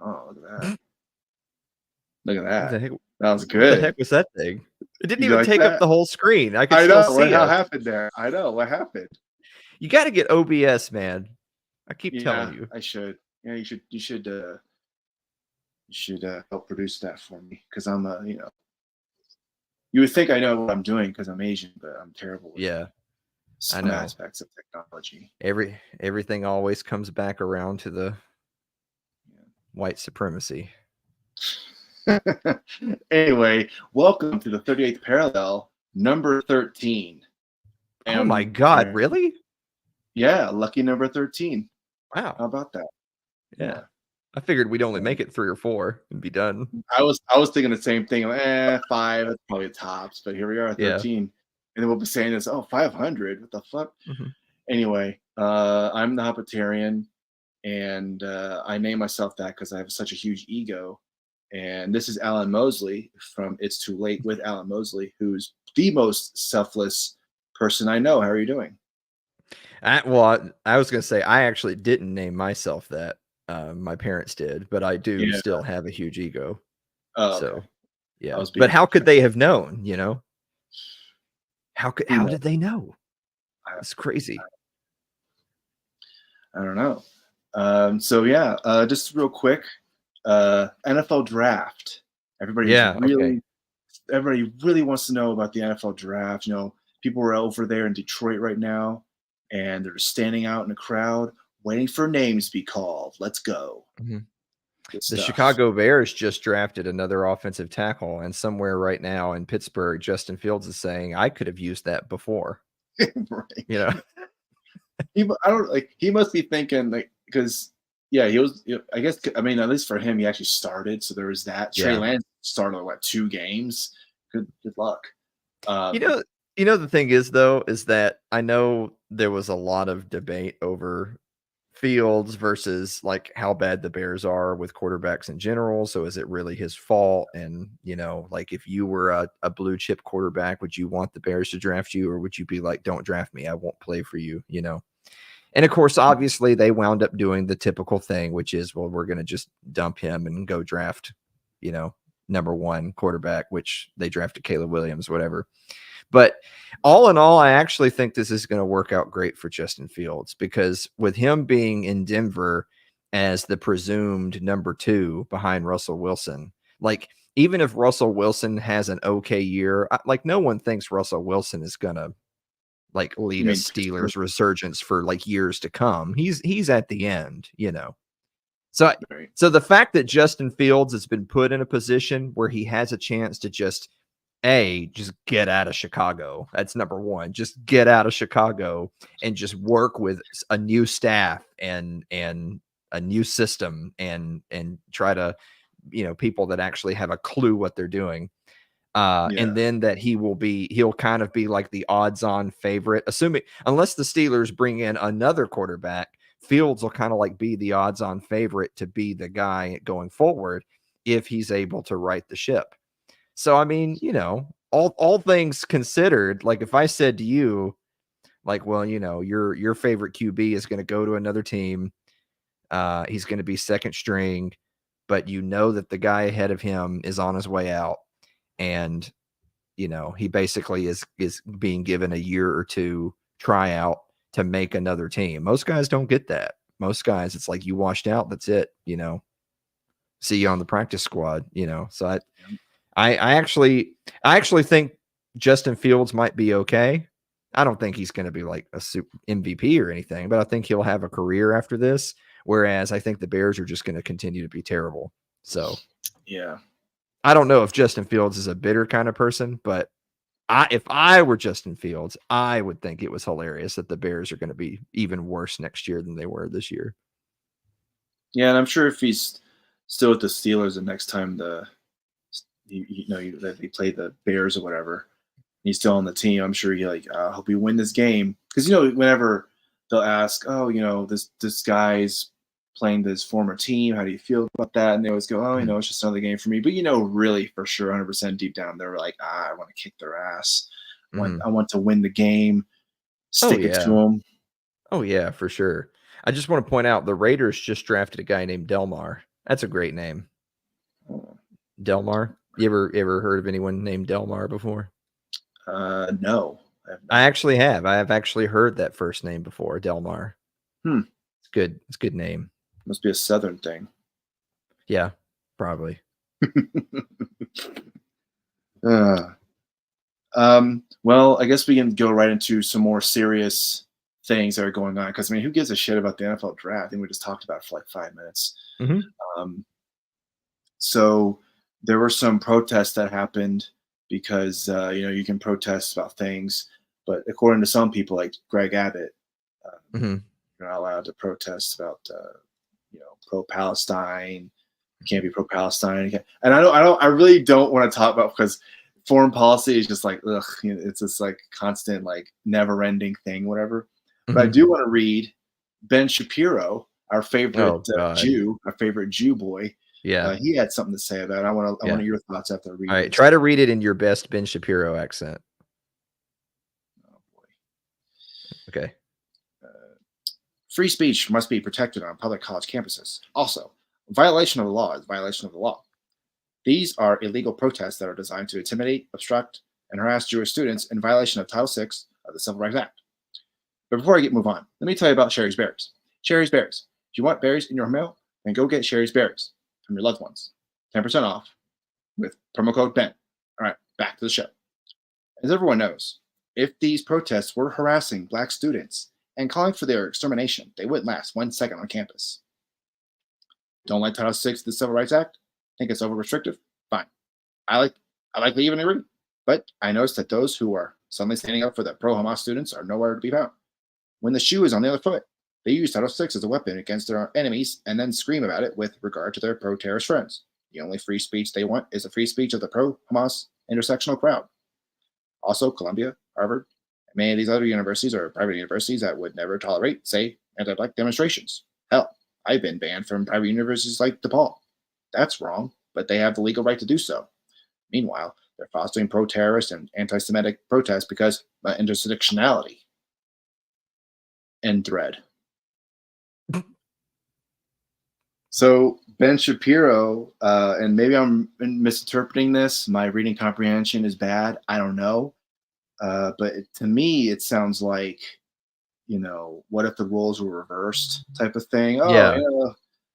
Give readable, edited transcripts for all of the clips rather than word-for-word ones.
Oh, look at that. Look at What the that. heck? That was What the good. heck was that thing? It didn't You even like take up that? the whole screen. I could I still know. What see how us. happened there? I know what happened. You got to get OBS, man. I keep telling Yeah, you. I should. Yeah, you should help produce that for me because I'm you would think I know what I'm doing because I'm Asian, but I'm terrible with Yeah, I some know. aspects of technology. Everything always comes back around to the white supremacy. Anyway, welcome to the 38th parallel, number 13. Oh my God, And really? yeah, lucky number 13. Wow. How about that? Yeah. Yeah. I figured we'd only So make it 3 or 4 and be done. I was thinking the same thing. Like, 5, that's probably tops, but here we are, Yeah. 13. And then we'll be saying this, 500. What the fuck? Mhm. Anyway, I'm the Hoppitarian, and I name myself that because I have such a huge ego. And this is Alan Mosley from It's Too Late with Alan Mosley, who's the most selfless person I know. How are you doing? I was gonna say I actually didn't name myself that. My parents did, but I do Yeah. still have a huge ego. Oh, okay. So, I yeah. was But being how could sarcastic. they have known, you know? Who How knows? did they know? I, It's crazy. I don't know. So yeah, just real quick, NFL draft. Everybody's Yeah, okay. really, everybody really wants to know about the NFL draft. People are over there in Detroit right now, and they're standing out in a crowd waiting for names to be called. Let's go. Mhm. Good The stuff. Chicago Bears just drafted another offensive tackle, and somewhere right now in Pittsburgh, Justin Fields is saying, "I could have used that before." Right. You know? I don't like. He must be thinking like because yeah, he was. I guess I mean at least for him, he actually started. So there was that. Trey Yeah. Lance started what 2 games. Good luck. You Um, know you know, the thing is, though, is that I know there was a lot of debate over Fields versus, like, how bad the Bears are with quarterbacks in general, so is it really his fault? And, like, if you were a blue chip quarterback, would you want the Bears to draft you, or would you be like, "Don't draft me, I won't play for you," you know? And, of course, obviously, they wound up doing the typical thing, which is, well, we're gonna just dump him and go draft, you know, number 1 quarterback, which they drafted Caleb Williams, whatever. But all in all, I actually think this is going to work out great for Justin Fields because with him being in Denver as the presumed number 2 behind Russell Wilson, like even if Russell Wilson has an okay year, like no one thinks Russell Wilson is going to like you lead a mean Pittsburgh? Steelers resurgence for like years to come. He's at the end, you know. So Right. so the fact that Justin Fields has been put in a position where he has a chance to just get out of Chicago. That's number 1. Just get out of Chicago and just work with a new staff and a new system and try to, people that actually have a clue what they're doing. And Yeah. then that he'll kind of be like the odds-on favorite, assuming unless the Steelers bring in another quarterback, Fields will kind of like be the odds-on favorite to be the guy going forward if he's able to right the ship. So I mean, all things considered, like if I said to you, like, well, your favorite QB is going to go to another team, he's going to be second string, but you know that the guy ahead of him is on his way out, and he basically is being given a year or two tryout to make another team. Most guys don't get that. Most guys, it's like you washed out. That's it. See you on the practice squad. So I actually think Justin Fields might be okay. I don't think he's going to be like a super MVP or anything, but I think he'll have a career after this. Whereas I think the Bears are just going to continue to be terrible. So Yeah. I don't know if Justin Fields is a bitter kind of person, but if I were Justin Fields, I would think it was hilarious that the Bears are going to be even worse next year than they were this year. Yeah, and I'm sure if he's still with the Steelers the next time that they play the Bears or whatever, he's still on the team. I'm sure he like, I hope we win this game because whenever they'll ask, oh, this guy's playing this former team. How do you feel about that? And they always go, oh, it's just another game for me. But really for sure, 100% deep down, they're like, I want to kick their ass. I want to win the game. Oh Stick it to yeah. them. Oh yeah, for sure. I just want to point out the Raiders just drafted a guy named Delmar. That's a great name. Oh, Delmar. You ever heard of anyone named Delmar before? no, I have I not. actually have. I have actually heard that first name before, Delmar. Hmm. It's good. It's a good name. Must be a Southern thing. Yeah, probably. uh, well, I guess we can go right into some more serious things that are going on. Because I mean, who gives a shit about the NFL draft? I think we just talked about it for like 5 minutes. Hmm. Um, so there were some protests that happened because you can protest about things, but according to some people, like Greg Abbott, uh, Hmm. you're not allowed to protest about pro-Palestine. You can't be pro-Palestine. And I really don't want to talk about because foreign policy is just like ugh. It's just like constant, like never-ending thing, whatever. But I Hmm. do want to read Ben Shapiro, our favorite Oh God. Jew, our favorite Jew boy. Yeah. He had something to say about it. I Yeah. want your thoughts after I All read right. this. Try to read it in your best Ben Shapiro accent. Oh boy. Okay. Free speech must be protected on public college campuses. Also, violation of the law is violation of the law. These are illegal protests that are designed to intimidate, obstruct, and harass Jewish students in violation of Title VI of the Civil Rights Act. But before I move on, let me tell you about Sherry's Berries. Sherry's Berries. If you want berries in your mail, then go get Sherry's Berries from your loved ones. 10% off with promo code BEN. All right, back to the show. As everyone knows, if these protests were harassing black students and calling for their extermination, they wouldn't last 1 second on campus. Don't like Title VI of the Civil Rights Act? Think it's over restrictive? Fine. I like leaving and agree. But I noticed that those who are suddenly standing up for the pro Hamas students are nowhere to be found. When the shoe is on the other foot, they use Title VI as a weapon against their enemies and then scream about it with regard to their pro terrorist friends. The only free speech they want is the free speech of the pro Hamas intersectional crowd. Also, Columbia, Harvard, and many of these other universities are private universities that would never tolerate, say, anti black demonstrations. Hell, I've been banned from private universities like DePaul. That's wrong, but they have the legal right to do so. Meanwhile, they're fostering pro terrorist and anti Semitic protests because of intersectionality. End thread. So Ben Shapiro, and maybe I'm misinterpreting this. My reading comprehension is bad. I don't know. To me, it sounds like, what if the roles were reversed type of thing. Oh, Yeah.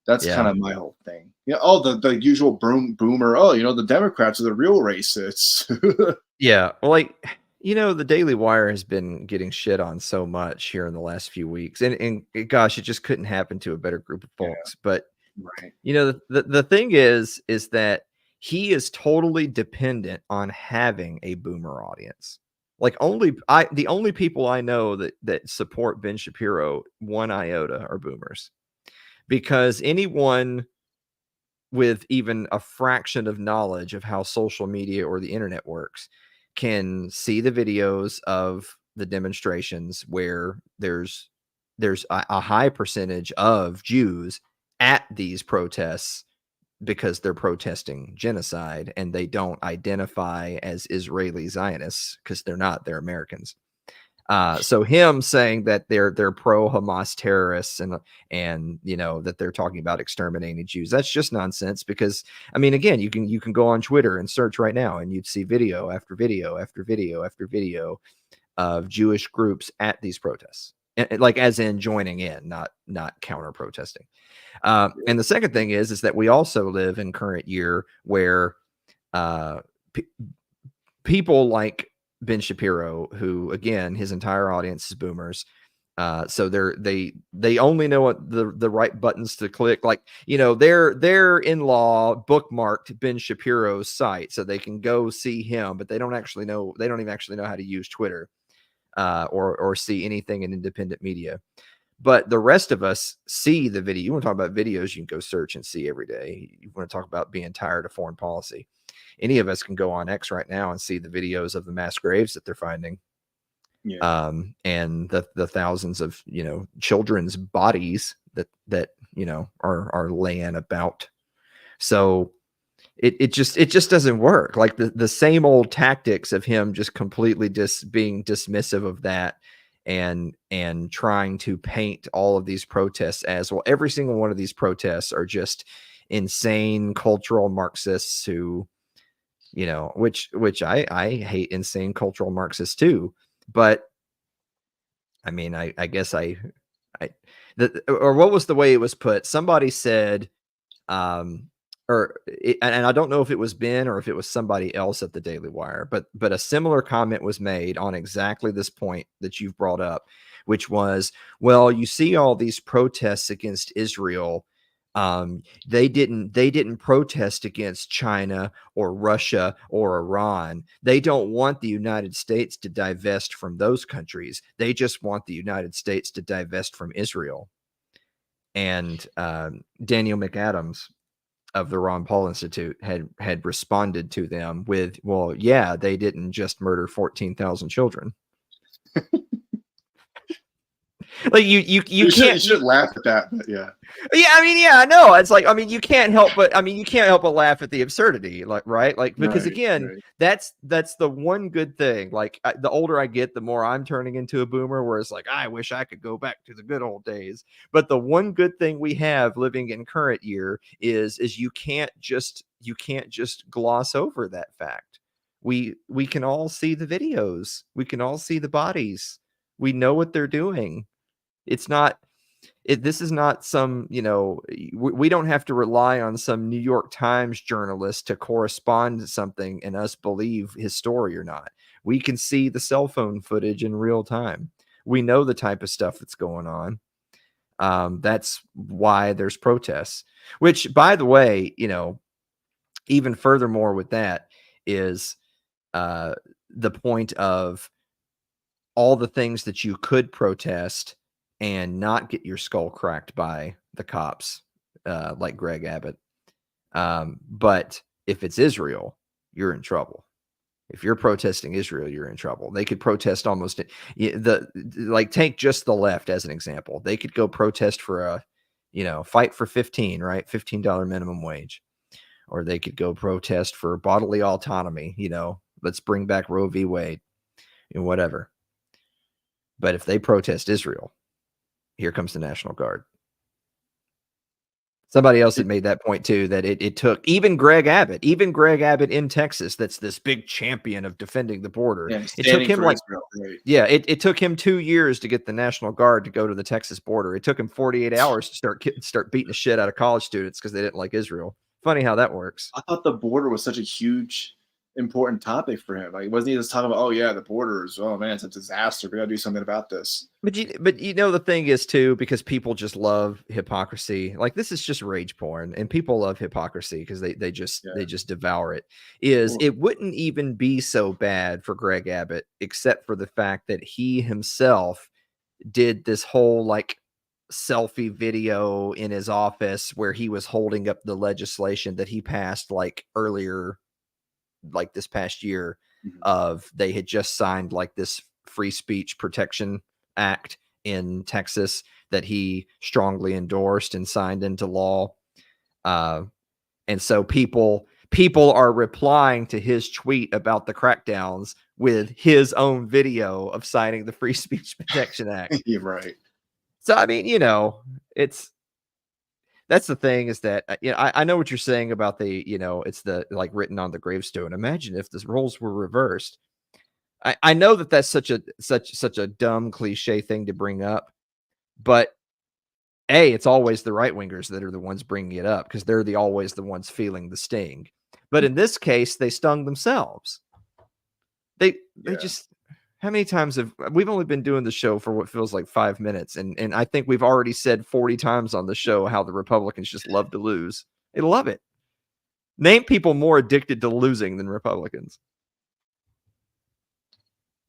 that's kind Yeah. of my whole thing. Oh, the usual boomer. Oh, the Democrats are the real racists. Yeah. Well, like, the Daily Wire has been getting shit on so much here in the last few weeks. And gosh, it just couldn't happen to a better group of Yeah, folks. But right. the thing is that he is totally dependent on having a boomer audience. Like the only people I know that support Ben Shapiro one iota are boomers. Because anyone with even a fraction of knowledge of how social media or the internet works can see the videos of the demonstrations where there's a high percentage of Jews at these protests because they're protesting genocide and they don't identify as Israeli Zionists because they're not, they're Americans. So him saying that they're pro Hamas terrorists and that they're talking about exterminating Jews, that's just nonsense. Because I mean, again, you can go on Twitter and search right now, and you'd see video after video after video after video of Jewish groups at these protests, like as in joining in, not counter protesting. And the second thing is that we also live in current year where uh, people like Ben Shapiro, who again his entire audience is boomers, so they only know what the right buttons to click. Like their in-law bookmarked Ben Shapiro's site so they can go see him, but they don't even actually know how to use Twitter or see anything in independent media. But the rest of us see the video. You want to talk about videos you can go search and see every day. You want to talk about being tired of foreign policy. Any of us can go on X right now and see the videos of the mass graves that they're finding. Yeah. And the thousands of, children's bodies that are laying about. So it just doesn't work. Like the same old tactics of him just completely being dismissive of that and trying to paint all of these protests as well. Every single one of these protests are just insane cultural Marxists who, which I hate insane cultural Marxists too. But I mean, I guess or what was the way it was put? Somebody said, and I don't know if it was Ben or if it was somebody else at the Daily Wire, but a similar comment was made on exactly this point that you've brought up, which was, well, you see all these protests against Israel. They didn't protest against China or Russia or Iran. They don't want the United States to divest from those countries. They just want the United States to divest from Israel. And Daniel McAdams of the Ron Paul Institute had responded to them with, well, yeah, they didn't just murder 14,000 children. Like you can't, you should laugh at that, but yeah. Yeah, I mean, yeah, no, it's like, I mean, you can't help but laugh at the absurdity, like, right? Like, because again, that's the one good thing. Like, the older I get, the more I'm turning into a boomer, where it's like, I wish I could go back to the good old days. But the one good thing we have living in current year is you can't just gloss over that fact. We can all see the videos. We can all see the bodies. We know what they're doing. It's not. This is not some, we don't have to rely on some New York Times journalist to correspond to something and us believe his story or not. We can see the cell phone footage in real time. We know the type of stuff that's going on. That's why there's protests, which, by the way, even furthermore with that is the point of all the things that you could protest and not get your skull cracked by the cops, like Greg Abbott. But if it's Israel, you're in trouble. If you're protesting Israel, you're in trouble. They could protest almost take just the left as an example. They could go protest for fight for 15, right? $15 minimum wage. Or they could go protest for bodily autonomy, let's bring back Roe v. Wade and whatever. But if they protest Israel, here comes the National Guard. Somebody else had made that point too, that it took even Greg Abbott in Texas, that's this big champion of defending the border. Yeah, it took him Israel, right? it took him 2 years to get the National Guard to go to the Texas border. It took him 48 hours to start beating the shit out of college students because they didn't like Israel. Funny how that works. I thought the border was such a huge, important topic for him. Like, wasn't he just talking about, oh yeah, the borders? Oh man, it's a disaster. We got to do something about this. But the thing is too, because people just love hypocrisy. Like, this is just rage porn, and people love hypocrisy because they just devour it. It wouldn't even be so bad for Greg Abbott, except for the fact that he himself did this whole selfie video in his office where he was holding up the legislation that he passed earlier, this past year. Of they had just signed this free speech protection act in Texas that he strongly endorsed and signed into law. And so people are replying to his tweet about the crackdowns with his own video of signing the Free Speech Protection Act. You're right. So, I mean, that's the thing, is that, I know what you're saying about it's the written on the gravestone. Imagine if the roles were reversed. I know that's such a dumb cliche thing to bring up, but it's always the right wingers that are the ones bringing it up because they're always the ones feeling the sting. But in this case, they stung themselves. They just, how many times we've only been doing the show for what feels like 5 minutes, and I think we've already said 40 times on the show how the Republicans just love to lose. They love it. Name people more addicted to losing than Republicans.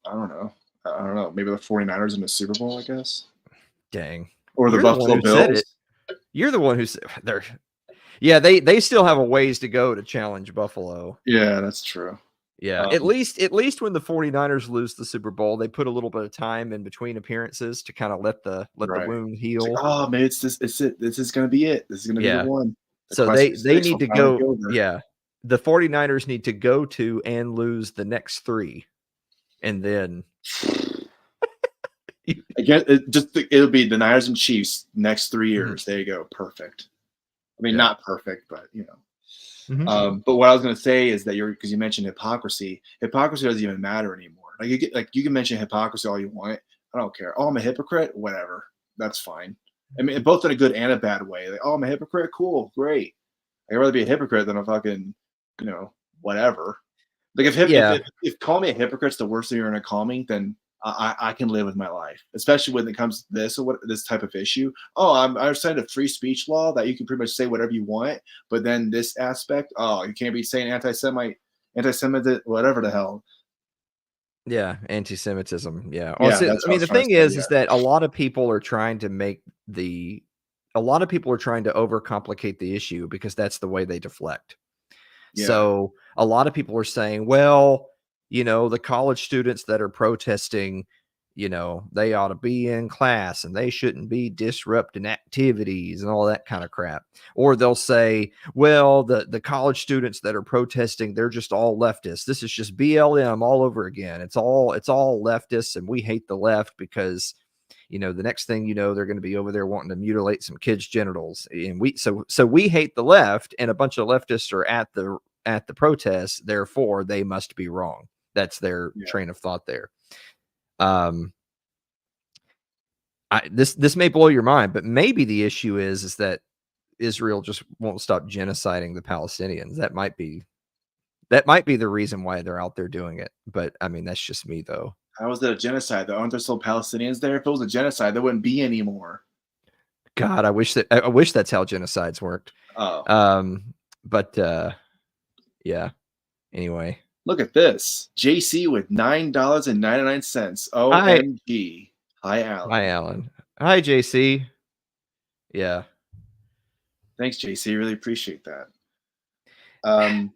I don't know. Maybe the 49ers in the Super Bowl, I guess. Dang. Or the Buffalo Bills. You're the one who said they're. Yeah, they still have a ways to go to challenge Buffalo. Yeah, that's true. Yeah, at least when the 49ers lose the Super Bowl, they put a little bit of time in between appearances to kind of let the wound heal. It's oh, maybe it's this. It's it. This is going to be it. This is going to be the one. So they need to go. Yeah, the 49ers need to go to and lose the next 3. And then again, it'll be the Niners and Chiefs next 3 years. There you go. Perfect. I mean, Yeah. not perfect, but you know. Mhm. But what I was going to say is that you're because you mentioned hypocrisy. Hypocrisy doesn't even matter anymore. Like you can mention hypocrisy all you want. I don't care. Oh, I'm a hypocrite. Whatever. That's fine. I mean, both in a good and a bad way. Like, oh, I'm a hypocrite. Cool, great. I'd rather be a hypocrite than a fucking, you know, whatever. Like Yeah. if calling me a hypocrite's the worst thing you're gonna call me, then I can live with my life, especially when it comes to this or what this type of issue. Oh, I understand a free speech law that you can pretty much say whatever you want, but then this aspect, oh, you can't be saying anti-Semitic, whatever the hell. Yeah, anti-Semitism, yeah. Well, Yeah, see, that's I what I mean, was the trying to thing say. is Yeah, that a lot of people are trying to overcomplicate the issue because that's the way they deflect. yeah, So, a lot of people are saying, "Well, the college students that are protesting, they ought to be in class and they shouldn't be disrupting activities and all that kind of crap." Or they'll say, "Well, the college students that are protesting, they're just all leftists. This is just BLM all over again. It's all leftists and we hate the left because the next thing you know, they're going to be over there wanting to mutilate some kids' genitals. And so we hate the left, and a bunch of leftists are at the protests. Therefore, they must be wrong." That's their yeah. train of thought there. Um, this may blow your mind, but maybe the issue is that Israel just won't stop genociding the Palestinians. That might be the reason why they're out there doing it. But I mean, that's just me though. How is it a genocide? Though? Aren't there still Palestinians there? If it was a genocide, there wouldn't be anymore. God, I wish that's how genocides worked. Oh, Um, but yeah. Anyway, look at this. JC with $9.99. hi, OMG. Hi, hi, Alan. Alan. Hi, JC. Yeah, Thanks, JC. Really appreciate that. Um,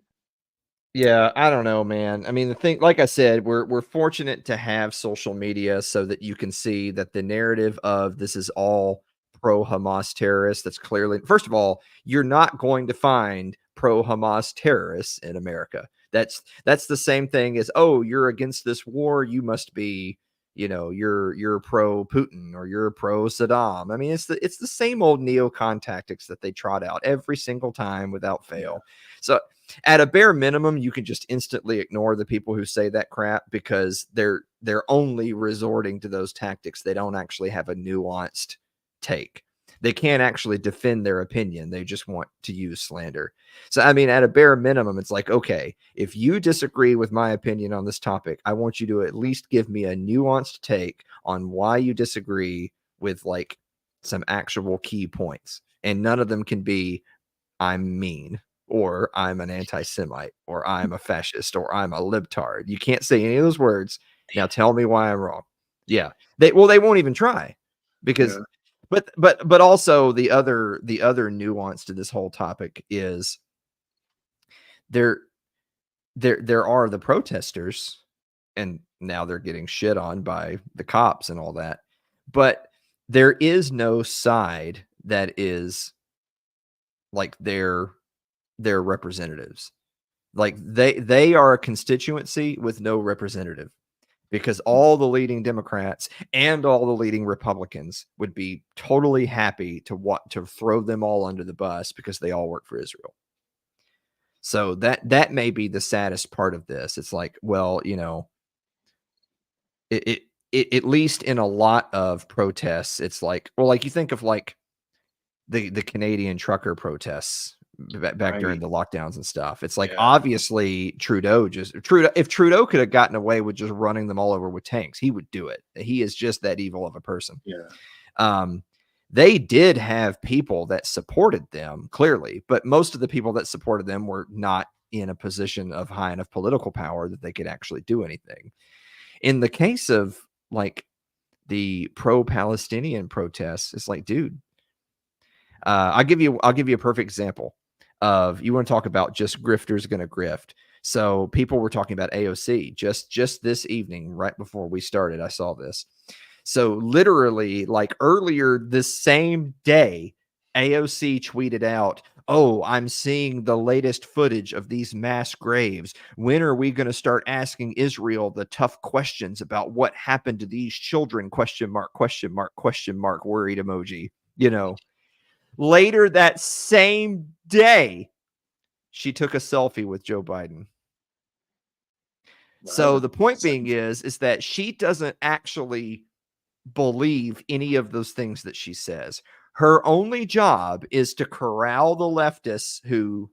yeah. I don't know, man. I mean, the thing, like I said, we're fortunate to have social media so that you can see that the narrative of this is all pro Hamas terrorists. That's clearly, first of all, you're not going to find pro Hamas terrorists in America. That's the same thing as, oh, you're against this war, you must be, you're pro Putin or you're pro Saddam. I mean, it's the same old neocon tactics that they trot out every single time without yeah, fail. So at a bare minimum, you can just instantly ignore the people who say that crap because they're only resorting to those tactics. They don't actually have a nuanced take. They can't actually defend their opinion. They just want to use slander. So, I mean, at a bare minimum, it's like, okay, if you disagree with my opinion on this topic, I want you to at least give me a nuanced take on why you disagree with like some actual key points. And none of them can be, I'm mean, or I'm an anti-Semite, or I'm a fascist, or I'm a libtard. You can't say any of those words. Now tell me why I'm wrong. Yeah. They won't even try because yeah, but also the other nuance to this whole topic is there there are the protesters, and now they're getting shit on by the cops and all that. But there is no side that is like their representatives. Like they are a constituency with no representative because all the leading Democrats and all the leading Republicans would be totally happy to throw them all under the bus because they all work for Israel. So that may be the saddest part of this. It's like, well, it at least in a lot of protests, it's like, well, like you think of like the Canadian trucker protests back during right. the lockdowns and stuff. It's like Yeah, obviously Trudeau, if Trudeau could have gotten away with just running them all over with tanks, he would do it. He is just that evil of a person. yeah, Um, they did have people that supported them clearly, but most of the people that supported them were not in a position of high enough political power that they could actually do anything. In the case of like the pro-Palestinian protests, it's like, dude, I'll give you a perfect example of, you want to talk about just grifters going to grift. So people were talking about AOC just this evening, right before we started. I saw this. So literally, like earlier this same day, AOC tweeted out, "Oh, I'm seeing the latest footage of these mass graves. When are we going to start asking Israel the tough questions about what happened to these children? Question mark, question mark, question mark, worried emoji." You know, Later that same day, she took a selfie with Joe Biden. So Well, the point being is that she doesn't actually believe any of those things that she says. Her only job is to corral the leftists who,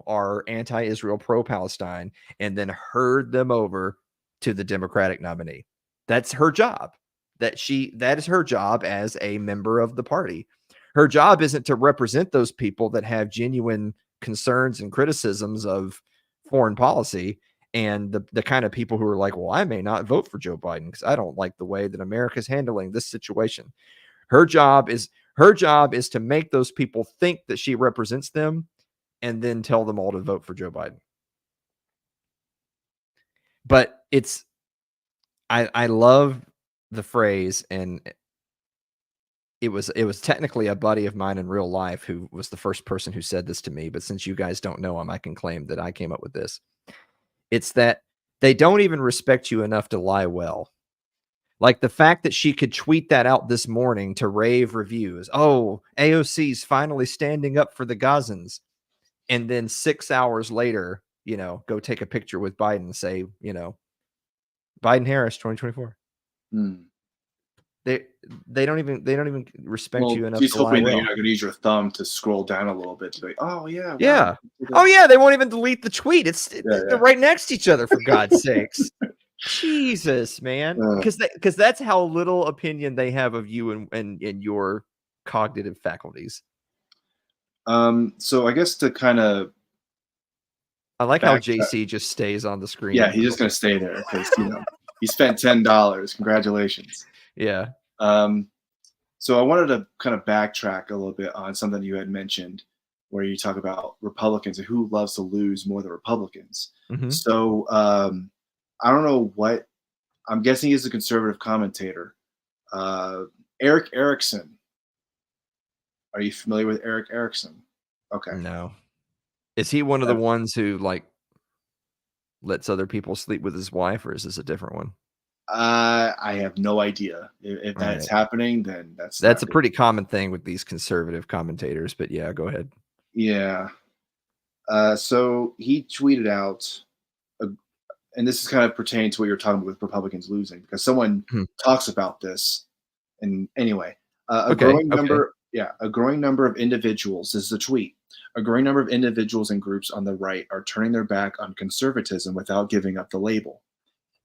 are anti-Israel, pro-Palestine, and then herd them over to the Democratic nominee. That's her job. That is her job as a member of the party. Her job isn't to represent those people that have genuine concerns and criticisms of foreign policy and the kind of people who are like, well, I may not vote for Joe Biden because I don't like the way that America's handling this situation. Her job is to make those people think that she represents them and then tell them all to vote for Joe Biden. But I love the phrase, and it was technically a buddy of mine in real life who was the first person who said this to me. But since you guys don't know him, I can claim that I came up with this. It's that they don't even respect you enough to lie well. Like the fact that she could tweet that out this morning to rave reviews. Oh, AOC's finally standing up for the Gazans. And then 6 hours later, go take a picture with Biden and say, Biden Harris 2024. They don't even respect you enough she's to lie hoping that well. you're not going to use your thumb to scroll down a little bit to be like, oh yeah, Yeah. wow. Oh yeah, they won't even delete the tweet. They're right next to each other, for God's sakes. Jesus, man. Because that's how little opinion they have of you and your cognitive faculties. So I guess to kind of, I like how JC just stays on the screen. Yeah, he's just going to stay there because he spent $10. Congratulations. Yeah. So I wanted to kind of backtrack a little bit on something you had mentioned where you talk about Republicans and who loves to lose more than Republicans. Mm-hmm. So I don't know what, I'm guessing he's a conservative commentator. Eric Erickson. Are you familiar with Eric Erickson? Okay. No. Is he one of the ones who lets other people sleep with his wife, or is this a different one? I have no idea. If that's happening, then that's a pretty common thing with these conservative commentators. But yeah, go ahead. Yeah. So he tweeted out, and this is kind of pertaining to what you're talking about with Republicans losing, because someone talks about this. And anyway, a growing number of individuals, this is a tweet, a growing number of individuals and groups on the right are turning their back on conservatism without giving up the label.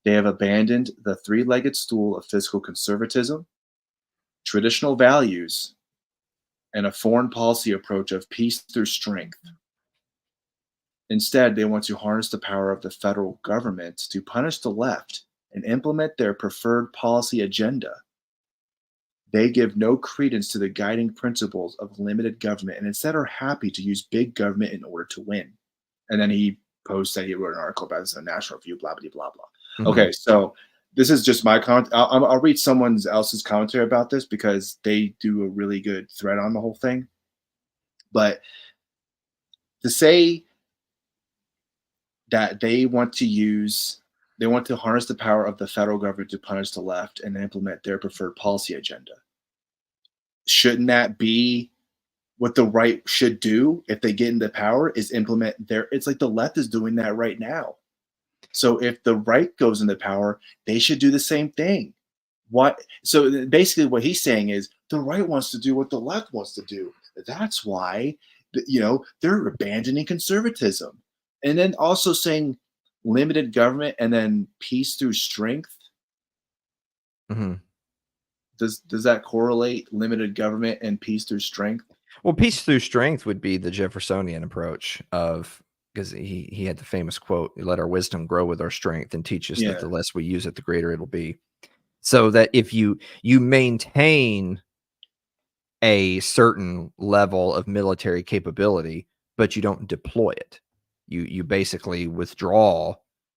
They have abandoned the three-legged stool of fiscal conservatism, traditional values, and a foreign policy approach of peace through strength. Instead, they want to harness the power of the federal government to punish the left and implement their preferred policy agenda. They give no credence to the guiding principles of limited government and instead are happy to use big government in order to win. And then he posts that he wrote an article about this in the National Review, blah, blah, blah, blah. Mm-hmm. Okay, so this is just my comment. I'll read someone else's commentary about this because they do a really good thread on the whole thing. But to say that they want to harness the power of the federal government to punish the left and implement their preferred policy agenda. Shouldn't that be what the right should do if they get into power, is implement it's like the left is doing that right now. So if the right goes into power, they should do the same thing. So basically what he's saying is the right wants to do what the left wants to do. That's why, they're abandoning conservatism. And then also saying limited government and then peace through strength. Mm-hmm. Does that correlate, limited government and peace through strength? Well, peace through strength would be the Jeffersonian approach of, because he had the famous quote, "Let our wisdom grow with our strength and teach us that the less we use it, the greater it'll be." So that if you maintain a certain level of military capability, but you don't deploy it, you basically withdraw.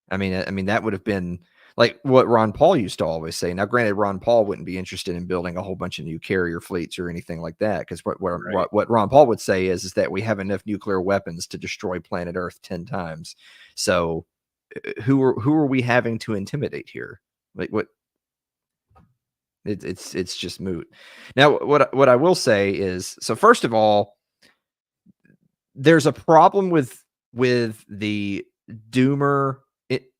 I mean that would have been like what Ron Paul used to always say. Now, granted, Ron Paul wouldn't be interested in building a whole bunch of new carrier fleets or anything like that, because what Ron Paul would say is that we have enough nuclear weapons to destroy planet Earth 10 times. So who are we having to intimidate here? Like what? It's just moot. Now, what I will say is, so first of all, there's a problem with the doomer.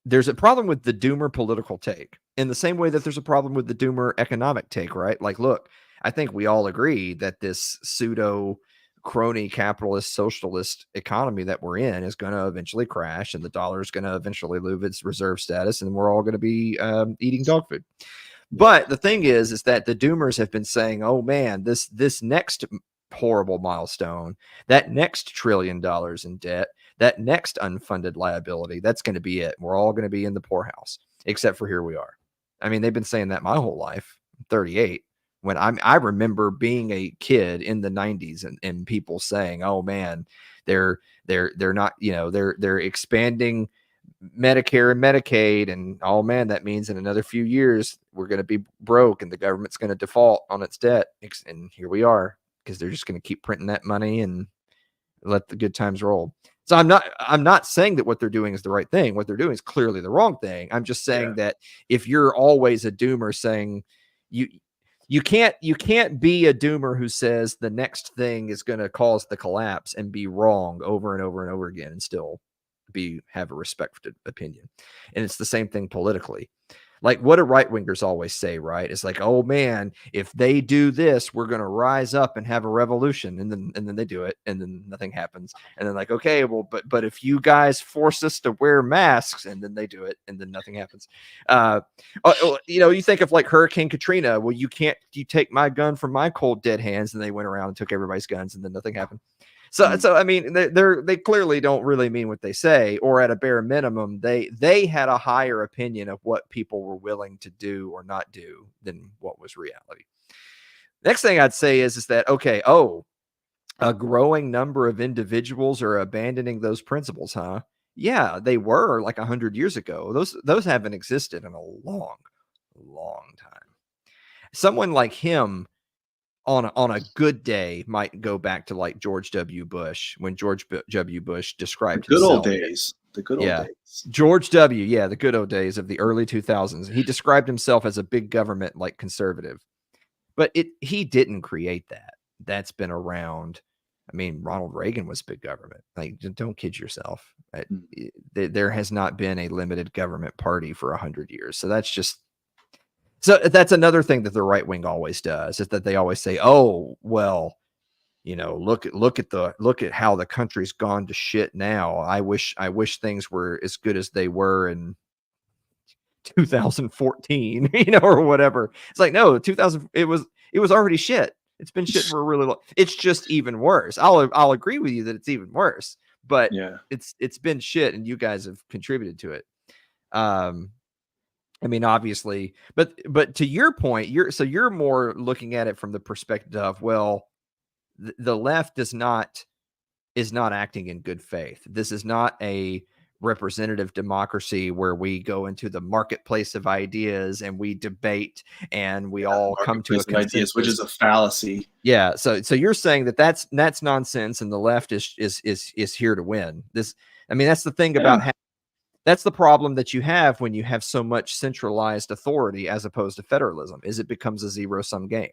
There's a problem with the doomer political take in the same way that there's a problem with the doomer economic take, right? Like, look, I think we all agree that this pseudo crony capitalist socialist economy that we're in is going to eventually crash, and the dollar is going to eventually lose its reserve status, and we're all going to be eating dog food. Yeah. But the thing is that the doomers have been saying, oh man, this next horrible milestone, that next $1 trillion in debt, that next unfunded liability, that's going to be it. We're all going to be in the poorhouse, except for here we are. I mean, they've been saying that my whole life. I'm 38. When I remember being a kid in the 90s and people saying, oh man, they're not, they're expanding Medicare and Medicaid, and oh man, that means in another few years we're going to be broke and the government's going to default on its debt. And here we are, because they're just going to keep printing that money and let the good times roll. So I'm not saying that what they're doing is the right thing. What they're doing is clearly the wrong thing. I'm just saying that if you're always a doomer saying you can't be a doomer who says the next thing is going to cause the collapse and be wrong over and over and over again and still have a respected opinion. And it's the same thing politically. Like, what do right wingers always say, right? It's like, oh man, if they do this, we're going to rise up and have a revolution. And then they do it, and then nothing happens. And then like, okay, well, but if you guys force us to wear masks, and then they do it, and then nothing happens. You think of like Hurricane Katrina. Well, you take my gun from my cold dead hands, and they went around and took everybody's guns, and then nothing happened. So I mean, they clearly don't really mean what they say, or at a bare minimum, they had a higher opinion of what people were willing to do or not do than what was reality. Next thing I'd say is that, okay, a growing number of individuals are abandoning those principles, huh? Yeah, they were like 100 years ago. Those haven't existed in a long, long time. Someone like him on a good day might go back to like George W. Bush, when George W. Bush described the good old himself. days. The good old days. George W. Yeah, the good old days of the early 2000s. He described himself as a big government like conservative, but he didn't create that. That's been around. I mean, Ronald Reagan was big government. Like, don't kid yourself. There has not been a limited government party for 100 years. So that's another thing that the right wing always does, is that they always say, oh, well, look at how the country's gone to shit now. I wish things were as good as they were in 2014, or whatever. It's like, no, 2000, it was already shit. It's been shit for a really long. It's just even worse. I'll agree with you that it's even worse, but it's been shit, and you guys have contributed to it. I mean, obviously, but to your point, you're more looking at it from the perspective of, well, the left is not acting in good faith. This is not a representative democracy where we go into the marketplace of ideas and we debate and we all come to a consensus, ideas, which is a fallacy. Yeah. So you're saying that that's nonsense, and the left is here to win. I mean, that's the thing about that's the problem that you have when you have so much centralized authority as opposed to federalism, is it becomes a zero-sum game.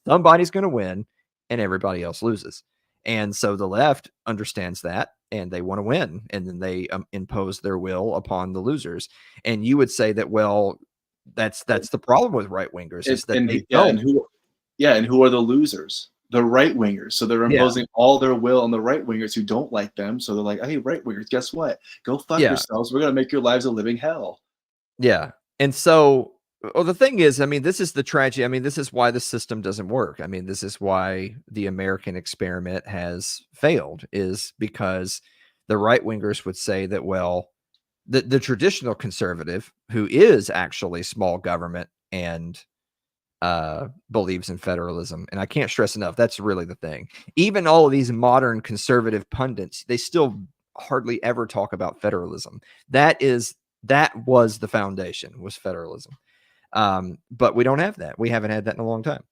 Somebody's going to win and everybody else loses. And so the left understands that, and they want to win, and then they impose their will upon the losers. And you would say that, well, that's the problem with right wingers, is that they don't. And who are the losers? The right wingers. So they're imposing all their will on the right wingers who don't like them. So they're like, hey, right wingers, guess what? Go fuck yourselves. We're going to make your lives a living hell. Yeah. And so, well, the thing is, I mean, this is the tragedy. I mean, this is why the system doesn't work. I mean, this is why the American experiment has failed, is because the right wingers would say that, well, the traditional conservative, who is actually small government and believes in federalism, and I can't stress enough, that's really the thing. Even all of these modern conservative pundits, they still hardly ever talk about federalism. That was the foundation, was federalism. But we don't have that. We haven't had that in a long time.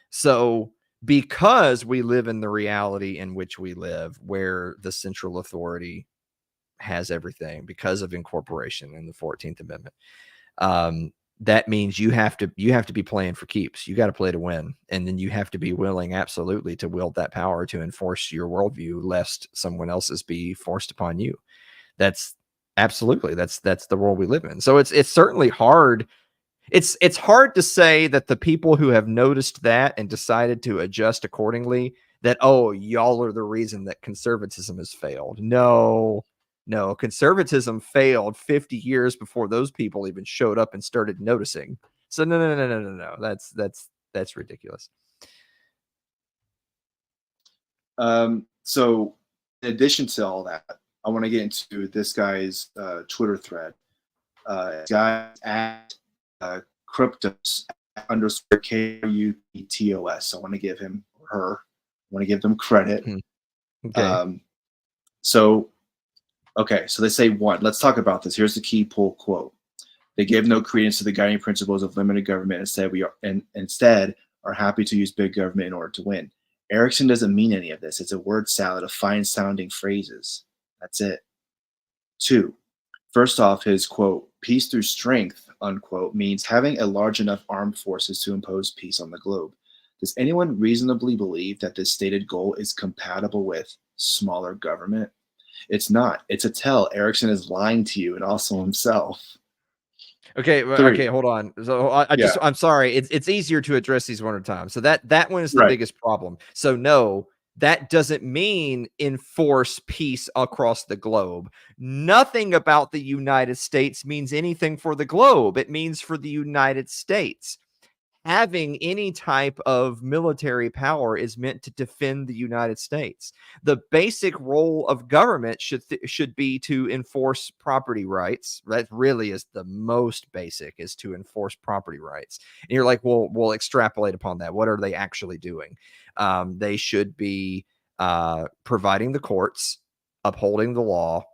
So because we live in the reality in which we live, where the central authority has everything because of incorporation in the 14th Amendment, that means you have to be playing for keeps. You got to play to win, and then you have to be willing, absolutely, to wield that power to enforce your worldview, lest someone else's be forced upon you. That's absolutely that's the world we live in. So it's certainly hard. It's hard to say that the people who have noticed that and decided to adjust accordingly, that, oh, y'all are the reason that conservatism has failed. No, conservatism failed 50 years before those people even showed up and started noticing. So no. That's ridiculous. So in addition to all that, I want to get into this guy's Twitter thread. Guy at cryptos underscore KUPTOS. I want to give him or her. I want to give them credit. Okay. So they say one. Let's talk about this. Here's the key pull quote. They gave no credence to the guiding principles of limited government. Instead are happy to use big government in order to win. Erickson doesn't mean any of this. It's a word salad of fine-sounding phrases. That's it. 2. First off, his quote, peace through strength, unquote, means having a large enough armed forces to impose peace on the globe. Does anyone reasonably believe that this stated goal is compatible with smaller government? It's not. It's a tell. Erickson is lying to you and also himself. Okay, 3. okay, hold on. So I'm sorry. It's easier to address these one at a time. So that one is the biggest problem. So no, that doesn't mean enforce peace across the globe. Nothing about the United States means anything for the globe. It means for the United States. Having any type of military power is meant to defend the United States. The basic role of government should be to enforce property rights. That really is the most basic, is to enforce property rights. And you're like, well, we'll extrapolate upon that. What are they actually doing? They should be providing the courts, upholding the law,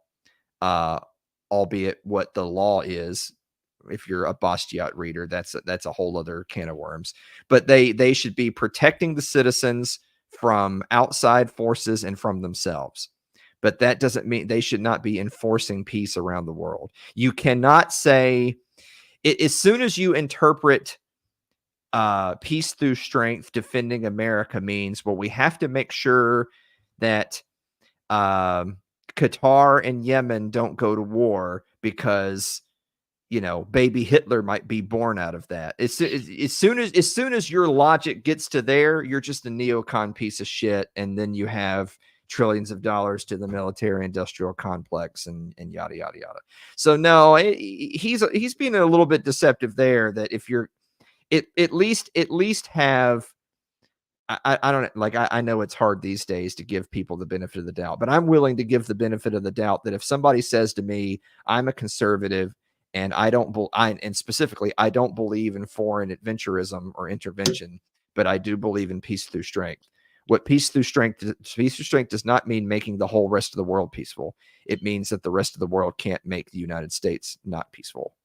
albeit what the law is. If you're a Bastiat reader, that's a whole other can of worms. But they should be protecting the citizens from outside forces and from themselves. But that doesn't mean they should not be enforcing peace around the world. You cannot say as soon as you interpret peace through strength, defending America means, well, we have to make sure that Qatar and Yemen don't go to war because baby Hitler might be born out of that. As soon as your logic gets to there, you're just a neocon piece of shit, and then you have trillions of dollars to the military industrial complex and yada yada yada. So no, he's being a little bit deceptive there. That if you're at least have. I don't like. I know it's hard these days to give people the benefit of the doubt, but I'm willing to give the benefit of the doubt that if somebody says to me, I'm a conservative, and I don't believe in foreign adventurism or intervention, but I do believe in peace through strength. What peace through strength does not mean making the whole rest of the world peaceful. It means that the rest of the world can't make the United States not peaceful.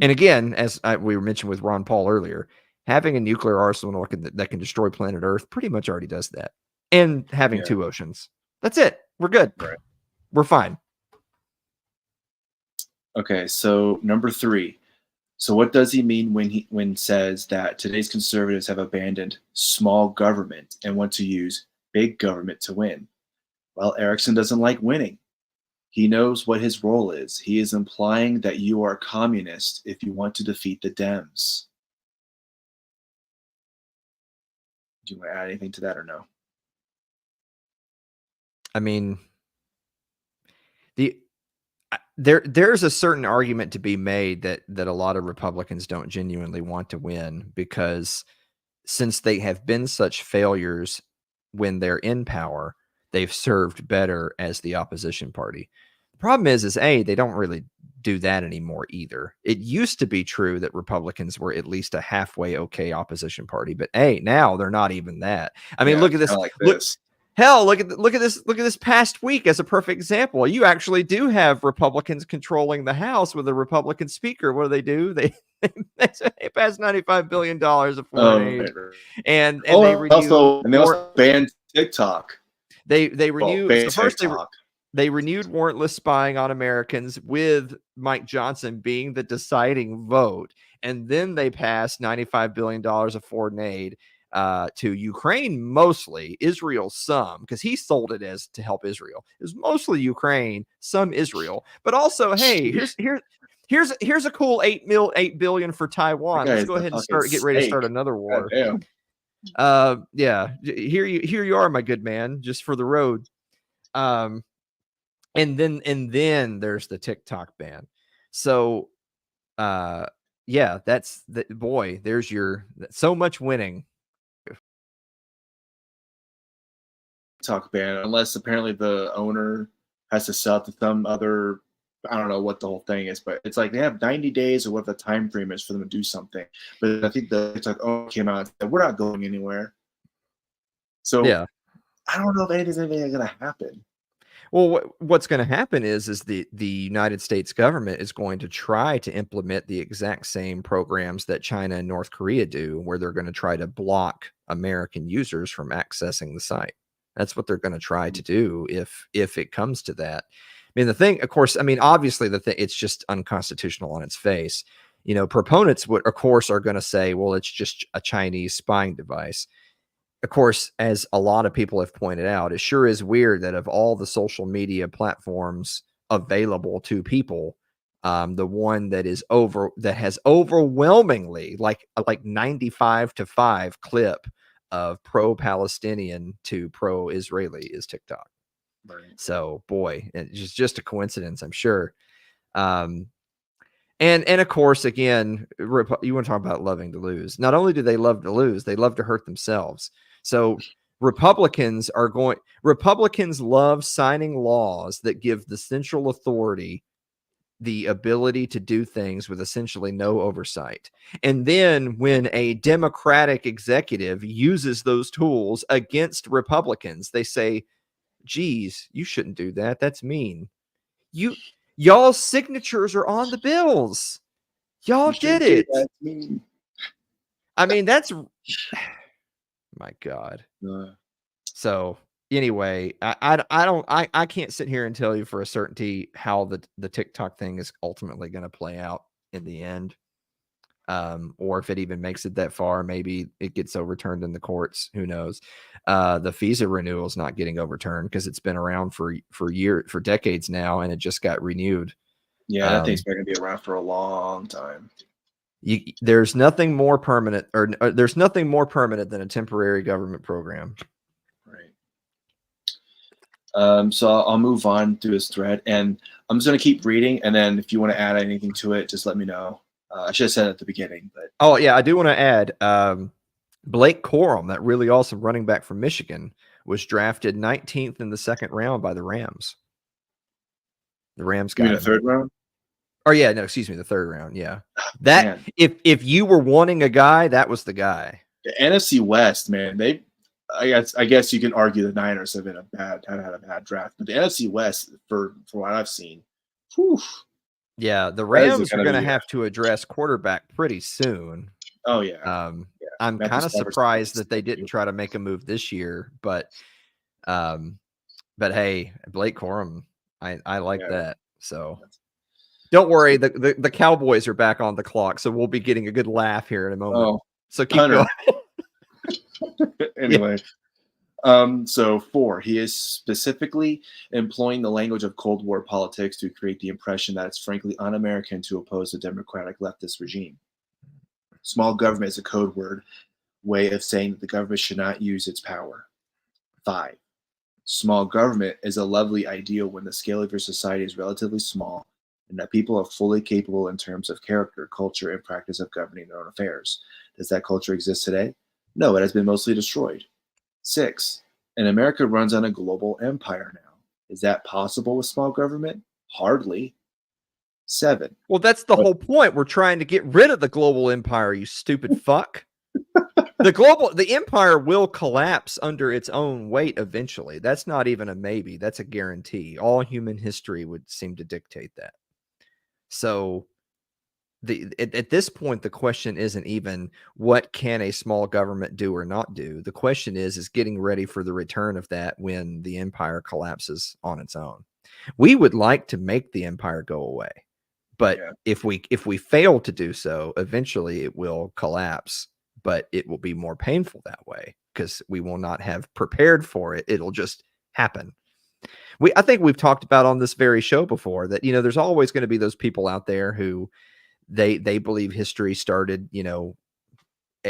And again, as we were mentioned with Ron Paul earlier, having a nuclear arsenal that can destroy planet Earth pretty much already does that. And having 2 oceans. That's it. We're good. Right. We're fine. Okay, so number 3. So what does he mean when says that today's conservatives have abandoned small government and want to use big government to win? Well, Erickson doesn't like winning. He knows what his role is. He is implying that you are a communist if you want to defeat the Dems. Do you want to add anything to that or no? I mean, there's a certain argument to be made that a lot of Republicans don't genuinely want to win, because since they have been such failures when they're in power, they've served better as the opposition party. The problem is they don't really do that anymore either. It used to be true that Republicans were at least a halfway okay opposition party, but now they're not even that. I mean, look at this. Like this. Hell, look at this past week as a perfect example. You actually do have Republicans controlling the House with a Republican speaker. What do? They pass $95 billion of foreign aid, and they renew. Also banned TikTok. They renew. So first TikTok. They renewed warrantless spying on Americans, with Mike Johnson being the deciding vote. And then they passed $95 billion of foreign aid to Ukraine, mostly, Israel some, because he sold it as to help Israel. It was mostly Ukraine, some Israel, but also, hey, here's a cool $8 billion for That Taiwan. guy Let's is go a ahead and fucking get ready to snake. start another God war. damn. Yeah, here you are, my good man, just for the road. And then there's the TikTok ban. So yeah, that's the boy, there's your so much winning. TikTok ban, unless apparently the owner has to sell it to some other. I don't know what the whole thing is, but it's like they have 90 days or what the time frame is for them to do something. But I think the TikTok owner came out and said, "We're not going anywhere." So Yeah. I don't know if anything's going to happen. Well, what's going to happen is the United States government is going to try to implement the exact same programs that China and North Korea do, where they're going to try to block American users from accessing the site. That's what they're going to try to do if it comes to that. I mean, the thing, of course, I mean, obviously it's just unconstitutional on its face. You know, proponents would, of course, are going to say, well, it's just a Chinese spying device. Of course, as a lot of people have pointed out, it sure is weird that of all the social media platforms available to people, the one that has overwhelmingly like 95-5 clip of pro-Palestinian to pro-Israeli is TikTok. Right. So boy, it's just a coincidence, I'm sure. Um, and of course, again, you want to talk about loving to lose. Not only do they love to lose, they love to hurt themselves. So Republicans love signing laws that give the central authority the ability to do things with essentially no oversight. And then when a Democratic executive uses those tools against Republicans, they say, geez, you shouldn't do that. That's mean. Y'all's signatures are on the bills. Y'all did it. I mean, that's my God. So anyway, I can't sit here and tell you for a certainty how the TikTok thing is ultimately going to play out in the end. Or if it even makes it that far, maybe it gets overturned in the courts. Who knows? The FISA renewal is not getting overturned because it's been around for decades now, and it just got renewed. Yeah, that thing's going to be around for a long time. There's nothing more permanent, or there's nothing more permanent than a temporary government program. Right. So I'll move on through this thread, and I'm just going to keep reading, and then if you want to add anything to it, just let me know. I should have said it at the beginning, but oh yeah, I do want to add Blake Corum, that really awesome running back from Michigan, was drafted 19th in the second round by the Rams. The Rams got in the third round. Oh yeah, no, excuse me, the third round. Yeah, that man. If you were wanting a guy, that was the guy. The NFC West, man, I guess you can argue the Niners have had a bad draft, but the NFC West, for what I've seen, whew, yeah, the Rams are going to have to address quarterback pretty soon. Oh yeah, I'm kind of surprised that they didn't try to make a move this year, but hey, Blake Corum, I like that. So don't worry, the Cowboys are back on the clock, so we'll be getting a good laugh here in a moment. Oh, so keep going. Anyway, so 4, he is specifically employing the language of Cold War politics to create the impression that it's frankly un-American to oppose the democratic leftist regime. Small government is a code word way of saying that the government should not use its power. 5, small government is a lovely ideal when the scale of your society is relatively small and that people are fully capable in terms of character, culture, and practice of governing their own affairs. Does that culture exist today? No, it has been mostly destroyed. 6, and America runs on a global empire now. Is that possible with small government? Hardly. 7. Well, that's the whole point. We're trying to get rid of the global empire, you stupid fuck. The empire will collapse under its own weight eventually. That's not even a maybe. That's a guarantee. All human history would seem to dictate that. So at this point, the question isn't even what can a small government do or not do. The question is getting ready for the return of that when the empire collapses on its own. We would like to make the empire go away, but Yeah. if we fail to do so, eventually it will collapse, but it will be more painful that way because we will not have prepared for it. It'll just happen. I think we've talked about on this very show before that, there's always going to be those people out there who they believe history started,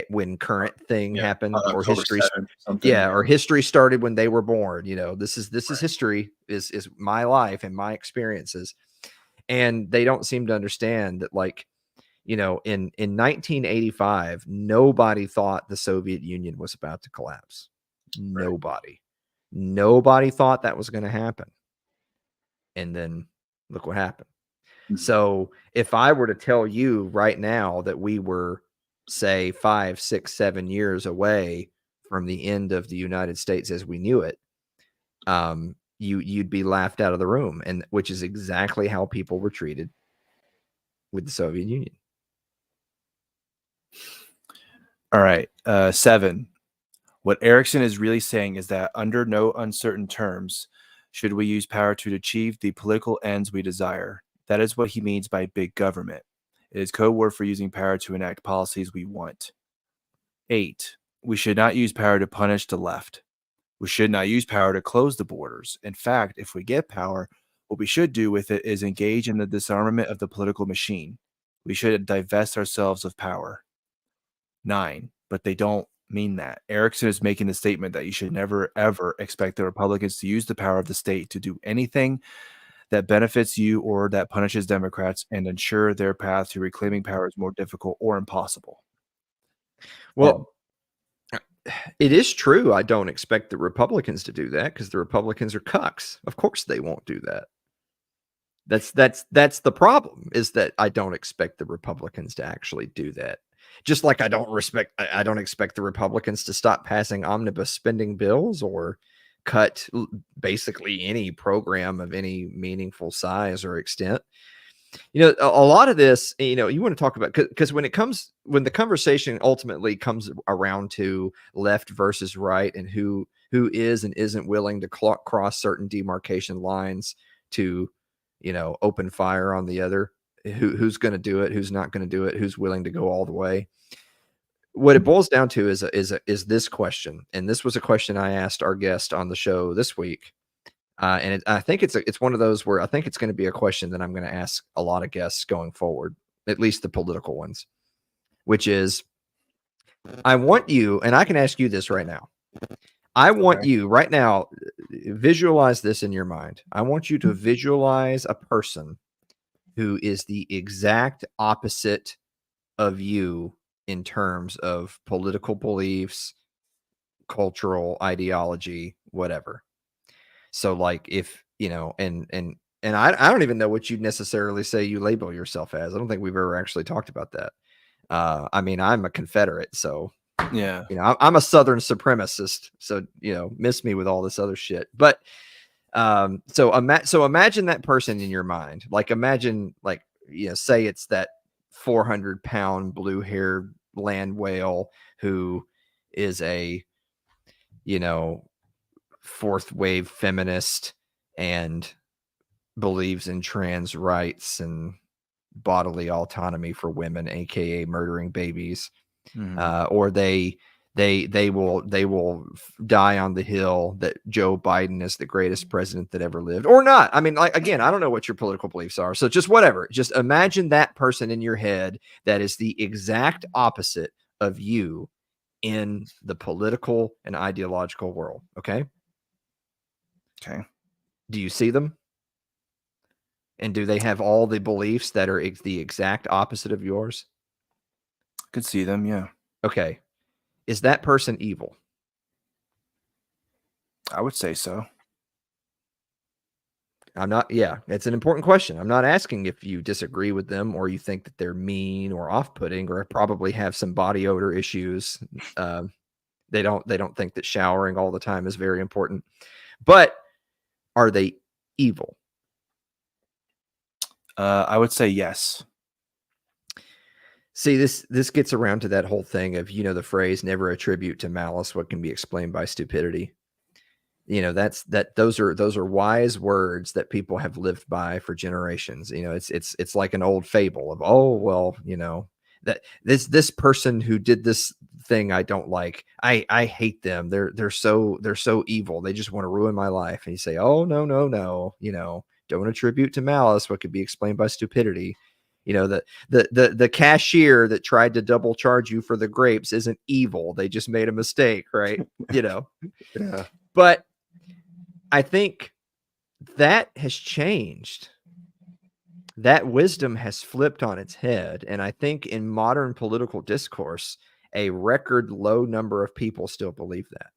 when current thing Yeah. happened, On or October history, 7th, something. yeah, Yeah. or history started when they were born. This is Right. history, is my life and my experiences. And they don't seem to understand that, like, in 1985, nobody thought the Soviet Union was about to collapse. Right. Nobody thought that was going to happen. And then look what happened. Mhm. So if I were to tell you right now that we were, say, 5, 6, 7 years away from the end of the United States as we knew it, you'd be laughed out of the room, and which is exactly how people were treated with the Soviet Union. All right. 7. What Erickson is really saying is that under no uncertain terms should we use power to achieve the political ends we desire. That is what he means by big government. It is code word for using power to enact policies we want. 8. We should not use power to punish the left. We should not use power to close the borders. In fact, if we get power, what we should do with it is engage in the disarmament of the political machine. We should divest ourselves of power. 9. But they don't mean that. Erickson is making the statement that you should never, ever expect the Republicans to use the power of the state to do anything that benefits you or that punishes Democrats and ensure their path to reclaiming power is more difficult or impossible. And Well, it is true. I don't expect the Republicans to do that because the Republicans are cucks. Of course, they won't do that. That's the problem, is that I don't expect the Republicans to actually do that. Just like I don't expect the Republicans to stop passing omnibus spending bills or cut basically any program of any meaningful size or extent. A lot of this, you want to talk about, because when the conversation ultimately comes around to left versus right, and who is and isn't willing to cross certain demarcation lines to, open fire on the other, who's going to do it, who's not going to do it, who's willing to go all the way. What it boils down to is this question, and this was a question I asked our guest on the show this week. And I think it's one of those where I think it's going to be a question that I'm going to ask a lot of guests going forward, at least the political ones, which is, I want you, and I can ask you this right now. I want okay. you right now, visualize this in your mind. I want you to visualize a person who is the exact opposite of you in terms of political beliefs, cultural ideology, whatever. So, like, if and I don't even know what you'd necessarily say you label yourself as. I don't think we've ever actually talked about that. I mean, I'm a Confederate, so Yeah. I'm a Southern supremacist. So miss me with all this other shit. But so imagine that person in your mind. Like, imagine, like, say it's that 400-pound blue-haired land whale who is a you know fourth wave feminist and believes in trans rights and bodily autonomy for women, aka murdering babies, Mhm. or they will die on the hill that Joe Biden is the greatest president that ever lived, or not. I mean, like, again, I don't know what your political beliefs are, so just whatever. Just imagine that person in your head that is the exact opposite of you in the political and ideological world. Okay, Okay. do you see them? And do they have all the beliefs that are the exact opposite of yours? Could see them. Yeah. Okay. Is that person evil? I would say so. Yeah, it's an important question. I'm not asking if you disagree with them or you think that they're mean or off-putting or probably have some body odor issues. They don't think that showering all the time is very important. But are they evil? I would say yes. See, this gets around to that whole thing of, the phrase, never attribute to malice what can be explained by stupidity. those are wise words that people have lived by for generations. It's like an old fable of, oh, well, that this person who did this thing I don't like, I hate them. They're so evil. They just want to ruin my life. And you say, oh, no, don't attribute to malice what could be explained by stupidity. The cashier that tried to double charge you for the grapes isn't evil. They just made a mistake, right? Yeah. But I think that has changed. That wisdom has flipped on its head. And I think in modern political discourse, a record low number of people still believe that.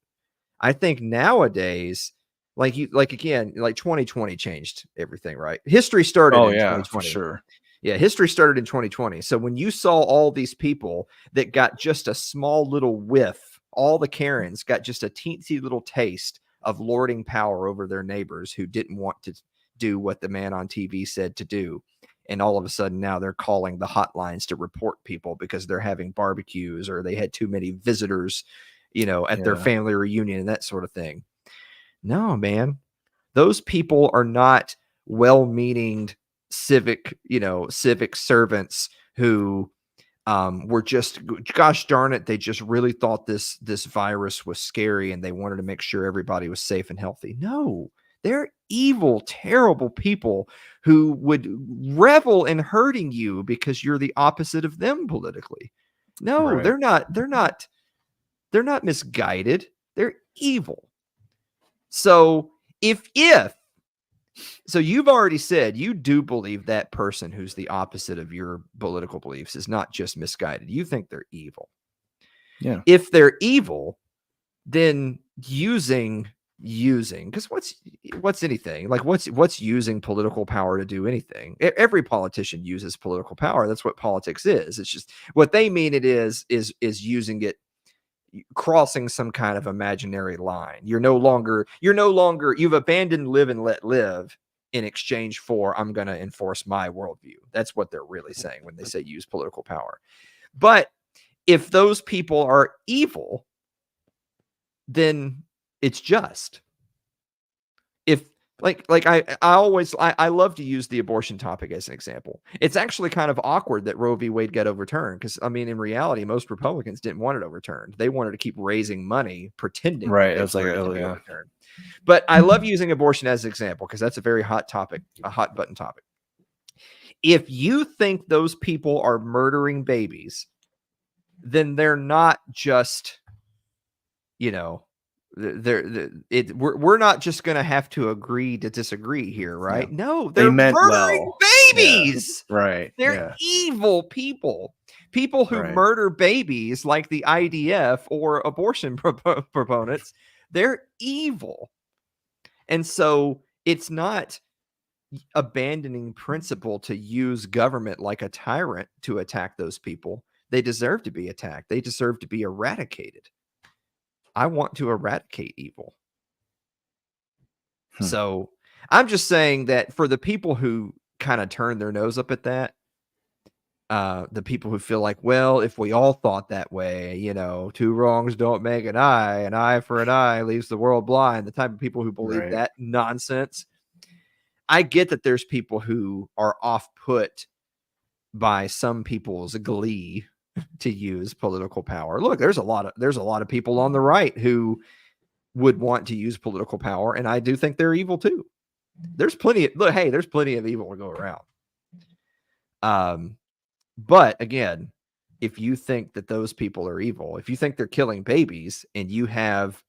I think nowadays, like 2020 changed everything, right? History started Oh in yeah, for 2020. sure. Yeah, history started in 2020. So when you saw all these people that got just a small little whiff, all the Karens got just a teensy little taste of lording power over their neighbors who didn't want to do what the man on TV said to do. And all of a sudden now they're calling the hotlines to report people because they're having barbecues or they had too many visitors, at their Yeah. family reunion and that sort of thing. No, man. Those people are not well-meaning civic servants who were just, gosh darn it, they just really thought this virus was scary and they wanted to make sure everybody was safe and healthy. No, they're evil, terrible people who would revel in hurting you because you're the opposite of them politically. No, Right. they're not misguided. They're evil. So so you've already said you do believe that person who's the opposite of your political beliefs is not just misguided. You think they're evil. Yeah. If they're evil, then using because what's anything? Like what's using political power to do anything? Every politician uses political power. That's what politics is. It's just what they mean it is using it, crossing some kind of imaginary line. You've abandoned live and let live in exchange for I'm going to enforce my worldview. That's what they're really saying when they say use political power. But if those people are evil, then it's just. If I love to use the abortion topic as an example. It's actually kind of awkward that Roe v. Wade got overturned because, I mean, in reality, most Republicans didn't want it overturned. They wanted to keep raising money, pretending that Right. they It was like, wanted it to oh be yeah. overturned. But I love using abortion as an example because that's a very hot topic, a hot button topic. If you think those people are murdering babies, then they're not just, we're not just going to have to agree to disagree here, right? Yeah. No, They they're meant murdering well. Yeah. babies. Right. They're Yeah. evil people. People who Right. murder babies, like the IDF or abortion proponents, they're evil. And so it's not abandoning principle to use government like a tyrant to attack those people. They deserve to be attacked. They deserve to be eradicated. I want to eradicate evil. Hmm. So I'm just saying that for the people who kind of turn their nose up at that, the people who feel like, well, if we all thought that way, two wrongs don't make an eye for an eye leaves the world blind, the type of people who believe Right. that nonsense. I get that there's people who are off put by some people's glee to use political power. Look, there's a lot of people on the right who would want to use political power, and I do think they're evil too. There's plenty of evil to go around. But again, if you think that those people are evil, if you think they're killing babies and you have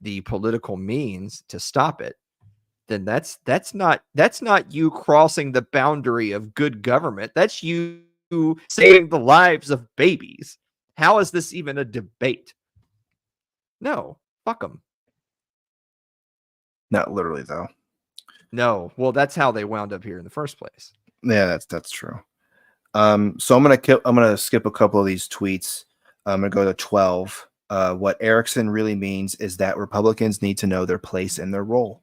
the political means to stop it, then that's not you crossing the boundary of good government. That's you saving the lives of babies. How is this even a debate? No, fuck them. Not literally though. No, well, that's how they wound up here in the first place. Yeah, that's true. So I'm gonna skip a couple of these tweets. I'm gonna go to 12. What Erickson really means is that Republicans need to know their place and their role.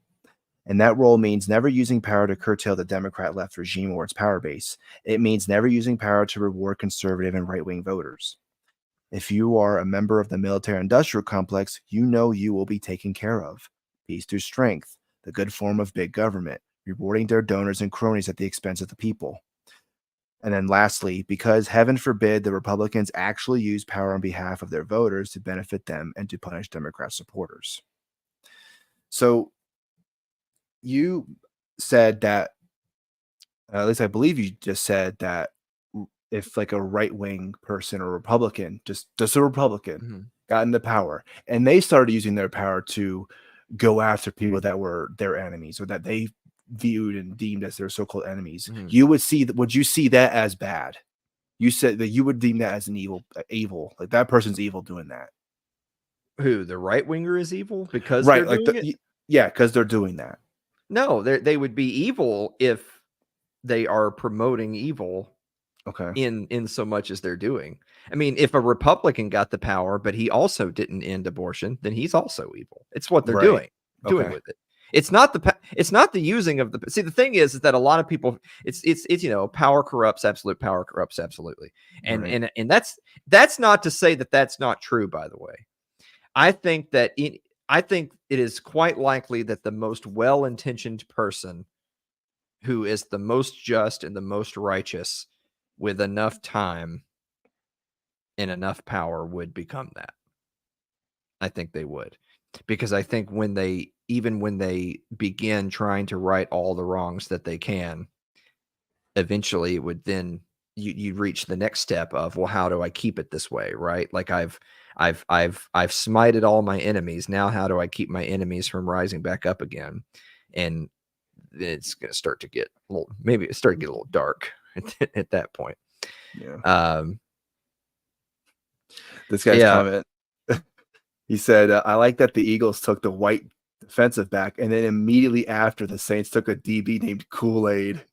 And that role means never using power to curtail the Democrat left regime or its power base. It means never using power to reward conservative and right-wing voters. If you are a member of the military industrial complex, you know you will be taken care of. peace through strength, the good form of big government, rewarding their donors and cronies at the expense of the people. And then lastly, because heaven forbid the Republicans actually use power on behalf of their voters to benefit them and to punish Democrat supporters. So you said that, at least I believe you just said that if like a right-wing person or Republican, just a Republican, got into power and they started using their power to go after people that were their enemies or that they viewed and deemed as their so-called enemies, you would see that. Would you see that as bad? You said that you would deem that as an evil, like that person's evil doing that. Who, the right winger is evil because Right, they're like doing it? yeah, because they're doing that. No, they would be evil if they are promoting evil Okay. in so much as they're doing. I mean, if a Republican got the power, but he also didn't end abortion, then he's also evil. It's what they're Right. doing Okay. with it. It's not the using of the. See, the thing is that a lot of people, it's power corrupts, absolute power corrupts absolutely, and Right. and that's not to say that that's not true. By the way, I think that I think it is quite likely that the most well-intentioned person who is the most just and the most righteous with enough time and enough power would become that. I think they would. Because I think when they begin trying to right all the wrongs that they can, eventually it would then you reach the next step of, well, how do I keep it this way, right? Like I've smited all my enemies. Now how do I keep my enemies from rising back up again? And it's going to start to get a little, maybe it started to get a little dark at that point. Yeah. This guy's comment. He said, "I like that the Eagles took the white defensive back, and then immediately after the Saints took a DB named Kool-Aid."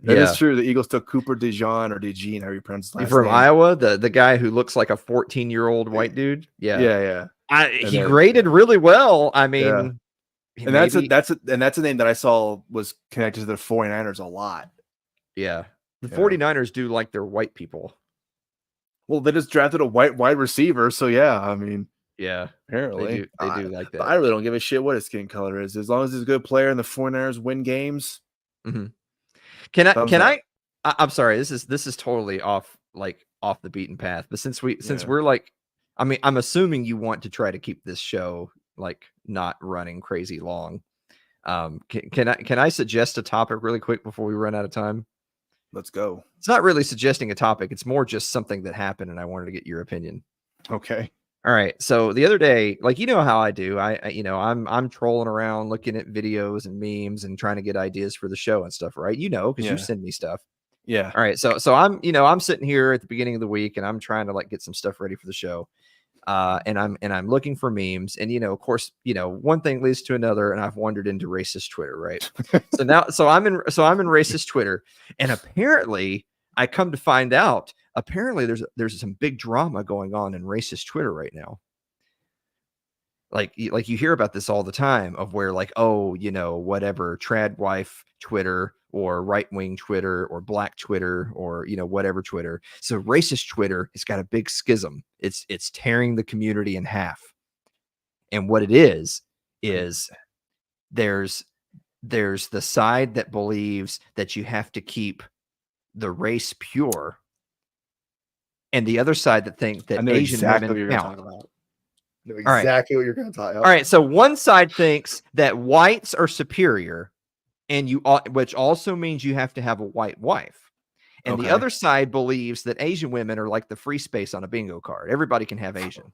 That is true. The Eagles took Cooper DeJean or DeJean, how you pronounce his last from name. Iowa, the guy who looks like a 14-year-old white dude. Yeah. He graded really well. I mean, and that's a name that I saw was connected to the 49ers a lot. Yeah. The 49ers do like their white people. Well, they just drafted a white wide receiver, so yeah, I mean, yeah, apparently they do like that. But I really don't give a shit what his skin color is, as long as he's a good player and the 49ers win games. Can I? I'm sorry. This is totally off the beaten path. But since we're like, I mean, I'm assuming you want to try to keep this show like not running crazy long. Can I suggest a topic really quick before we run out of time? Let's go. It's not really suggesting a topic. It's more just something that happened, and I wanted to get your opinion. Okay. All right. So the other day, like, you know how I do, I'm trolling around looking at videos and memes and trying to get ideas for the show and stuff, right? Because you send me stuff. Yeah. All right. So I'm sitting here at the beginning of the week and I'm trying to like get some stuff ready for the show. And I'm looking for memes, and of course, one thing leads to another, and I've wandered into racist Twitter, right? so I'm in racist Twitter, and apparently I come to find out, apparently there's some big drama going on in racist Twitter right now. Like you hear about this all the time, of where like, oh, whatever, trad wife Twitter or right-wing Twitter or black Twitter or whatever Twitter. So racist Twitter has got a big schism. It's tearing the community in half. And what it is there's the side that believes that you have to keep the race pure, and the other side that think that Asian women count. Know exactly what you're going to talk about. All right, so one side thinks that whites are superior, and which also means you have to have a white wife. And the other side believes that Asian women are like the free space on a bingo card. Everybody can have Asian.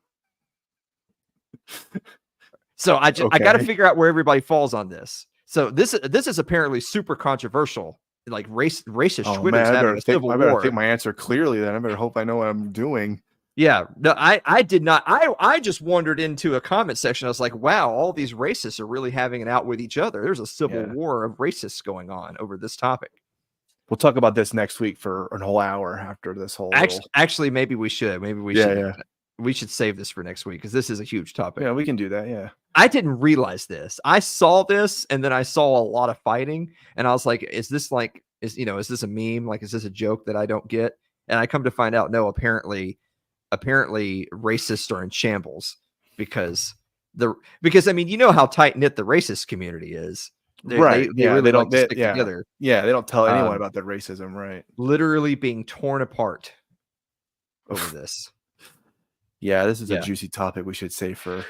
So I got to figure out where everybody falls on this. So this is apparently super controversial. Like racist Twitter is having a civil war. I better think my answer clearly. Then I better hope I know what I'm doing. Yeah, no, I did not. I just wandered into a comment section. I was like, wow, all these racists are really having it out with each other. There's a civil war of racists going on over this topic. We'll talk about this next week for a whole hour after this whole. Actually, maybe we should. We should save this for next week, because this is a huge topic. Yeah, we can do that. Yeah. I didn't realize this. I saw this, and then I saw a lot of fighting, and I was like, is this a meme? Like, is this a joke that I don't get? And I come to find out, no, apparently racists are in shambles, because because I mean, you know how tight knit the racist community is. They Right. Yeah. really They like don't. to stick Yeah. together. Yeah. They don't tell anyone Um, about their racism. Right. literally being torn apart over this. Yeah. This is a Yeah. juicy topic we should save for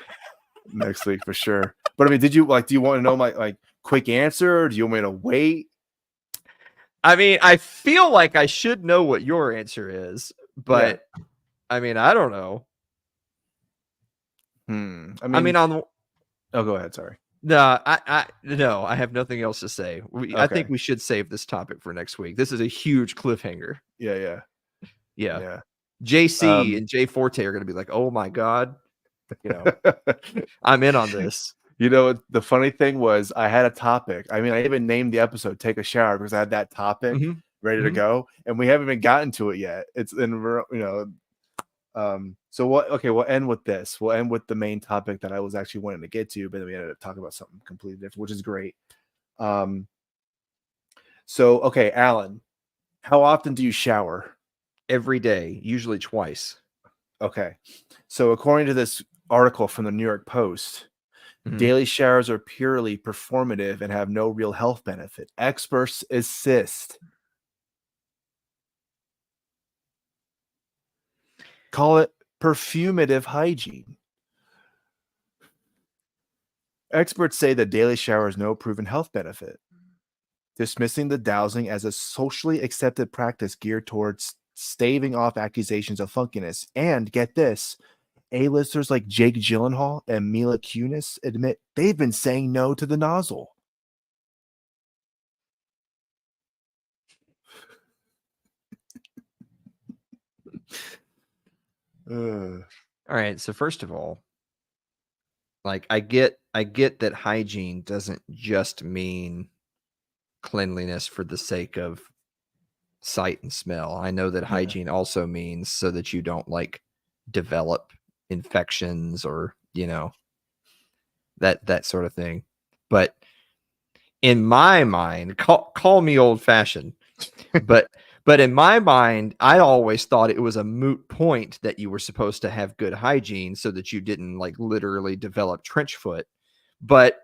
next week for sure. But I mean, did you like? Do you want to know my quick answer? Or do you want me to wait? I mean, I feel like I should know what your answer is, Yeah. but I mean, I don't know. I I mean, mean, on oh, go ahead. Sorry. no, no, I have nothing else to say. I think Okay. we should save this topic for next week. This is a huge cliffhanger. Yeah. Yeah. Yeah. Yeah. JC and Jay Forte are going to be like, "Oh my god, you know, I'm in on this." You know, the funny thing was I had a topic. I mean, I even named the episode "Take a Shower" because I had that topic Mhm. ready to Mhm. go, and we haven't even gotten to it yet. It's in, so what? Okay, we'll end with this. We'll end with the main topic that I was actually wanting to get to, but then we ended up talking about something completely different, which is great. Um, so okay, Alan, how often do you shower? Every day, usually twice. Okay, so according to this article from the New York Post, Mhm. daily showers are purely performative and have no real health benefit. Experts insist. Call it perfumative hygiene. Experts say that daily shower has no proven health benefit, dismissing the dowsing as a socially accepted practice geared towards staving off accusations of funkiness. And get this, A-listers like Jake Gyllenhaal and Mila Kunis admit they've been saying no to the nozzle. Ugh. All right, so first of all, like I get that hygiene doesn't just mean cleanliness for the sake of sight and smell. I know that Yeah, hygiene also means so that you don't like develop infections or, that sort of thing. But in my mind, call me old fashioned, but in my mind, I always thought it was a moot point that you were supposed to have good hygiene so that you didn't like literally develop trench foot. But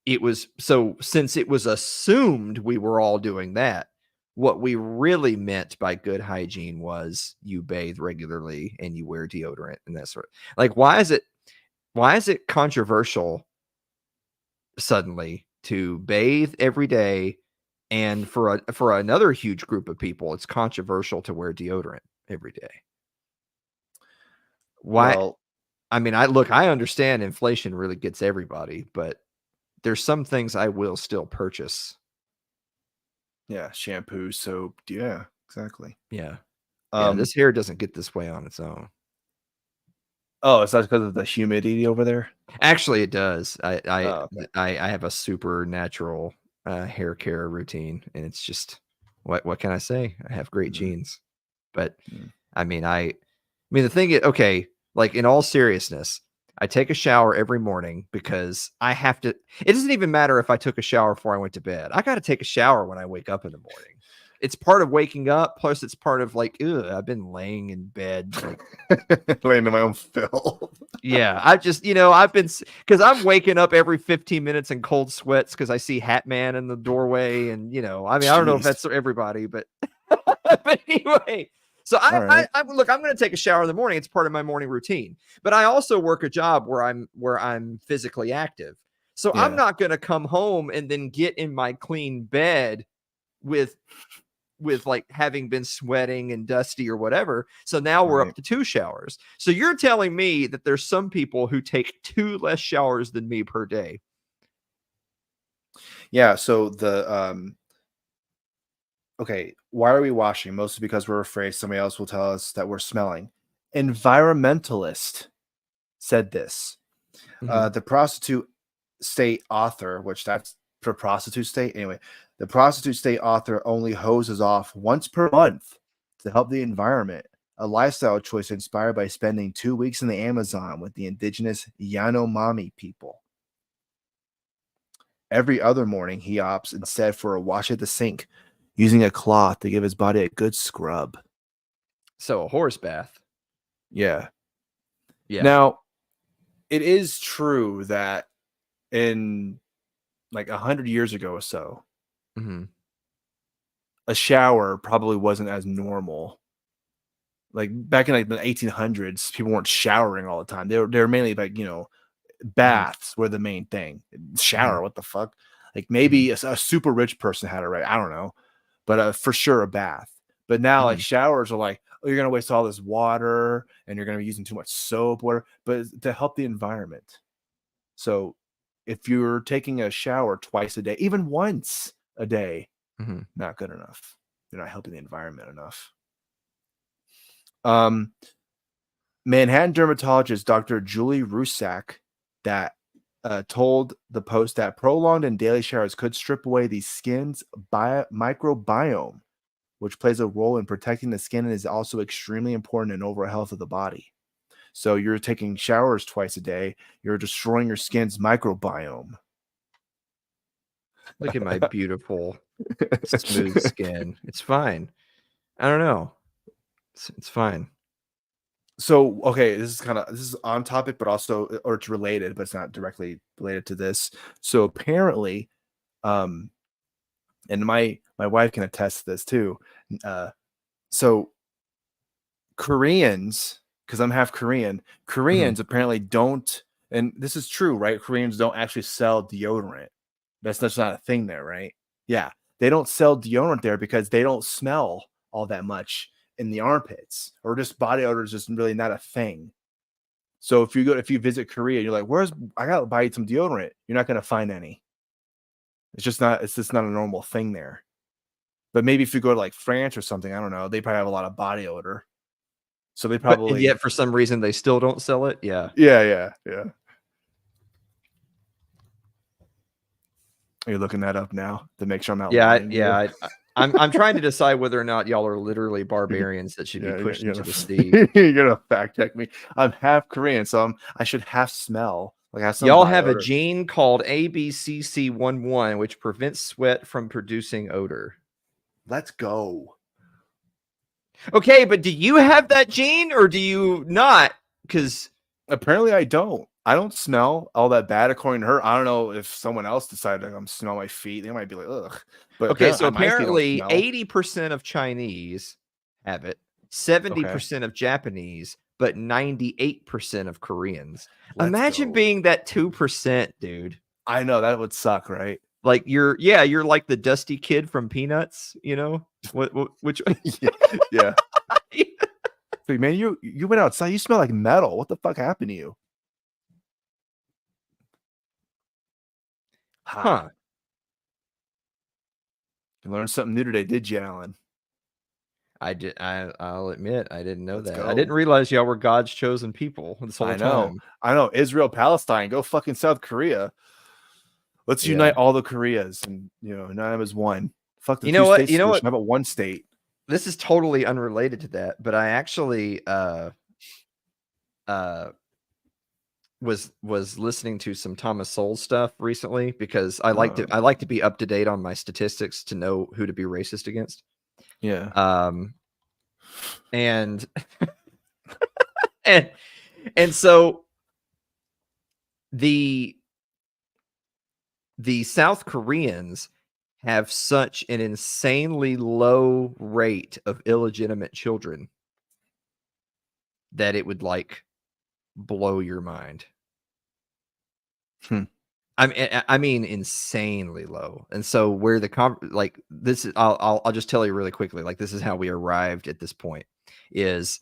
it was so since it was assumed we were all doing that, what we really meant by good hygiene was you bathe regularly and you wear deodorant and that sort of like why is it controversial suddenly to bathe every day, and for another huge group of people it's controversial to wear deodorant every day? Why? well, I mean, I understand inflation really gets everybody, but there's some things I will still purchase. yeah, shampoo, soap, yeah, exactly. Yeah. Yeah, Um, this hair doesn't get this way on its own. oh, it's not because of the humidity over there? Actually, it does. Oh, okay. I have a supernatural hair care routine, and it's just what can I say? I have great Mm, genes. But mm. I mean the thing is, okay, like in all seriousness, I take a shower every morning because I have to. It doesn't even matter if I took a shower before I went to bed. I got to take a shower when I wake up in the morning. It's part of waking up. Plus, it's part of like, ugh, I've been laying in bed like. Laying in my own filth. Yeah, I just, I've been because I'm waking up every 15 minutes in cold sweats because I see Hat Man in the doorway, and I mean, I don't know if Jeez. that's everybody, but but anyway. So All right. I look, I'm going to take a shower in the morning. It's part of my morning routine. But I also work a job where I'm physically active, so I'm Yeah. not going to come home and then get in my clean bed with like having been sweating and dusty or whatever. So now we're Right. up to 2 showers. So you're telling me that there's some people who take 2 less showers than me per day. Yeah. So okay, why are we washing? Mostly because we're afraid somebody else will tell us that we're smelling. Environmentalist said this. Mhm. The prostitute state author, which that's for prostitute state anyway. The prostitute state author only hoses off once per month to help the environment. A lifestyle choice inspired by spending 2 weeks in the Amazon with the indigenous Yanomami people. Every other morning, he opts instead for a wash at the sink, using a cloth to give his body a good scrub. So a horse bath. Yeah. Yeah. Now, it is true that in like 100 years ago or so, Hmm. a shower probably wasn't as normal. Like back in like the 1800s, people weren't showering all the time. They were mainly like Hmm. baths were the main thing. Hmm. Shower, what the fuck? Like Hmm. maybe a super rich person had it right. I don't know, but for sure a bath. But now like Hmm. showers are like, oh, you're gonna waste all this water and you're gonna be using too much soap, water, but it's to help the environment. So if you're taking a shower twice a day, even once a day, Hmm. not good enough. You're not helping the environment enough. Um, Manhattan dermatologist Dr. Julie Rusak that told the Post that prolonged and daily showers could strip away the skin's microbiome, which plays a role in protecting the skin and is also extremely important in overall health of the body. So you're taking showers twice a day, you're destroying your skin's microbiome. Look at my beautiful, smooth skin. It's fine. I don't know. It's fine. So okay, this is on topic, but also or it's related, but it's not directly related to this. So apparently, um, and my wife can attest to this too. Uh, so Koreans, because I'm half Korean, Mhm. Koreans apparently don't, and this is true, right? Koreans don't actually sell deodorant. That's not a thing there, right? Yeah, they don't sell deodorant there because they don't smell all that much in the armpits, or just body odor is just really not a thing. So if you visit Korea, you're like, where's I gotta buy you some deodorant. You're not gonna find any. It's just not a normal thing there. But maybe if you go to like France or something, I don't know, they probably have a lot of body odor. So they But and probably yet for some reason they still don't sell it? Yeah. yeah. Are you looking that up now to make sure I'm not Yeah, lying to yeah, you? I'm trying to decide whether or not y'all are literally barbarians that should be Yeah, pushed you're into the gonna sea. you're gonna fact check me. I'm half Korean, so I should half smell, like I have some Y'all body have a odor. gene called ABCC11, which prevents sweat from producing odor. Let's go. Okay, but do you have that gene or do you not? Because Apparently, I don't. I don't smell all that bad according to her. I don't know if someone else decided to come smell my feet. They might be like, ugh. But okay, apparently, so my feet don't apparently smell. 80% of Chinese have it, Okay, 70% of Japanese, but 98% of Koreans. let's Imagine go. being that 2%, dude. I know that would suck, right? Like you're like the dusty kid from Peanuts, you know? What which Yeah, yeah. So, man, you went outside. You smell like metal. What the fuck happened to you? Ha! Huh. You learned something new today, did you, Alan? I'll admit I didn't know Let's that. I didn't go. realize y'all were God's chosen people this whole I know. time. I know. Israel, Palestine, go fucking South Korea. Let's Yeah. unite all the Koreas and unite them as one. Fuck the You know two what? state You know solution. what? How about one state? This is totally unrelated to that, but I actually uh was listening to some Thomas Sowell stuff recently because Oh, I like to be up to date on my statistics to know who to be racist against. yeah. Um and and and so the the South Koreans have such an insanely low rate of illegitimate children that it would like blow your mind. Hmm. I mean insanely low. And so where like this is I'll just tell you really quickly, like this is how we arrived at this point is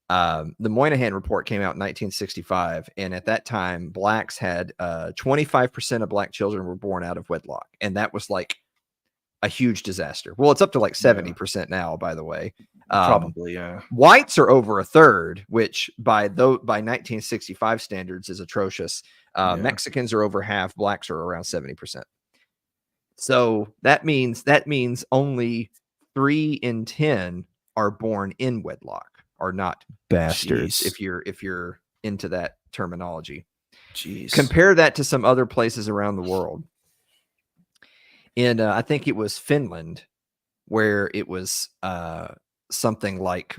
the Moynihan report came out in 1965, and at that time blacks had 25% of black children were born out of wedlock, and that was like a huge disaster. Well, it's up to like Yeah. 70% now, by the way. Um, Probably, yeah. Whites are over a third, which by 1965 standards is atrocious. Yeah. Mexicans are over half, blacks are around 70%. So that means only 3 in 10 are born in wedlock, are not bastards Jeez. if you're into that terminology. Jeez. Compare that to some other places around the world. In I think it was Finland where it was something like